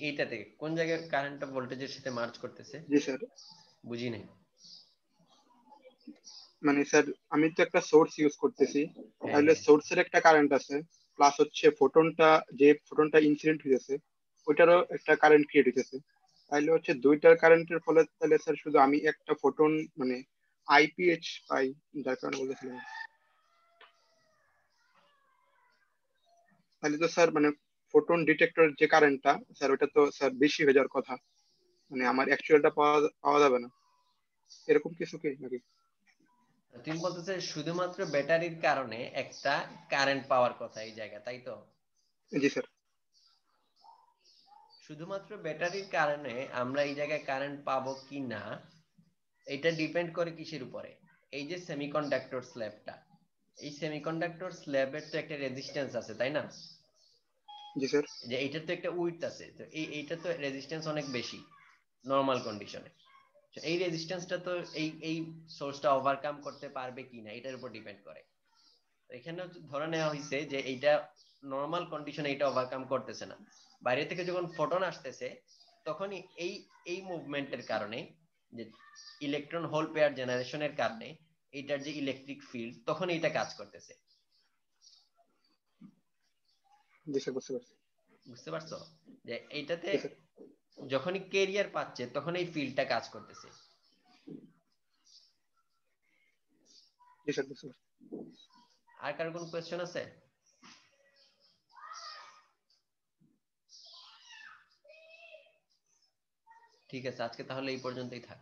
এইটাতে কোন জায়গায় কারেন্টটা ভোল্টেজের সাথে মার্চ করতেছে? জি স্যার। বুঝি নাই। মানে স্যার আমি তো একটা সোর্স ইউজ করতেছি, হ্যাঁ তাহলে হ্যাঁ। সোর্সের একটা কারেন্ট আছে, প্লাস হচ্ছে ফোটনটা ইনসিডেন্ট হইতেছে ওইটারও একটা কারেন্ট ক্রিয়েট হইতেছে। তাহলে হচ্ছে দুইটার কারেন্টের ফলে তাহলে স্যার শুধু আমি একটা ফোটন মানে আইপিএইচ পাই, যার কারণে বলেছিলাম। তাহলে তো স্যার মানে ফোটন ডিটেক্টর যে কারেন্টটা স্যার ওটা তো স্যার বেশি হয়ে যাওয়ার কথা, মানে আমার অ্যাকচুয়ালটা পাওয়া পাওয়া যাবে না, এরকম কিছু কি নাকি? তুমি বলতেছে শুধুমাত্র ব্যাটারির কারণে একটা কারেন্ট পাওয়ার কথা এই জায়গা, তাই তো? জি স্যার। শুধুমাত্র ব্যাটারির কারণে আমরা এই জায়গায় কারেন্ট পাবো কি না এটা ডিপেন্ড করে কিসের উপরে? এই যে সেমিকন্ডাক্টর স্ল্যাবটা, এই সেমিকন্ডাক্টর স্ল্যাবের তো একটা রেজিস্ট্যান্স আছে তাই না? জি স্যার। যে এইটার তো একটা উইডথ আছে, তো এইটা তো রেজিস্ট্যান্স অনেক বেশি নরমাল কন্ডিশনে। এই রেজিস্ট্যান্সটা তো এই সোর্সটা ওভারকাম করতে পারবে কিনা এটার উপর ডিপেন্ড করে। এখানে ধরে নেওয়া হয়েছে যে এইটা নরমাল কন্ডিশনে এটা ওভারকাম করতেছে না, বাইরে থেকে যখন ফোটন আসতেছে তখনই এই এই মুভমেন্টের কারণে, যে ইলেকট্রন হোল পেয়ার জেনারেশনের কারণে এইটার যে ইলেকট্রিক ফিল্ড তখন এটা কাজ করতেছে। জি স্যার বুঝতে পারছি। বুঝতে পারছো যে এইটাতে জি স্যার। যখনই কেরিয়ার পাচ্ছে তখন এই ফিল্ডটা কাজ করতেছে। জি স্যার বুঝতে পারছি। আর কারো কোনো কোয়েশ্চেন আছে? ঠিক আছে, আজকে তাহলে এই পর্যন্তই থাক।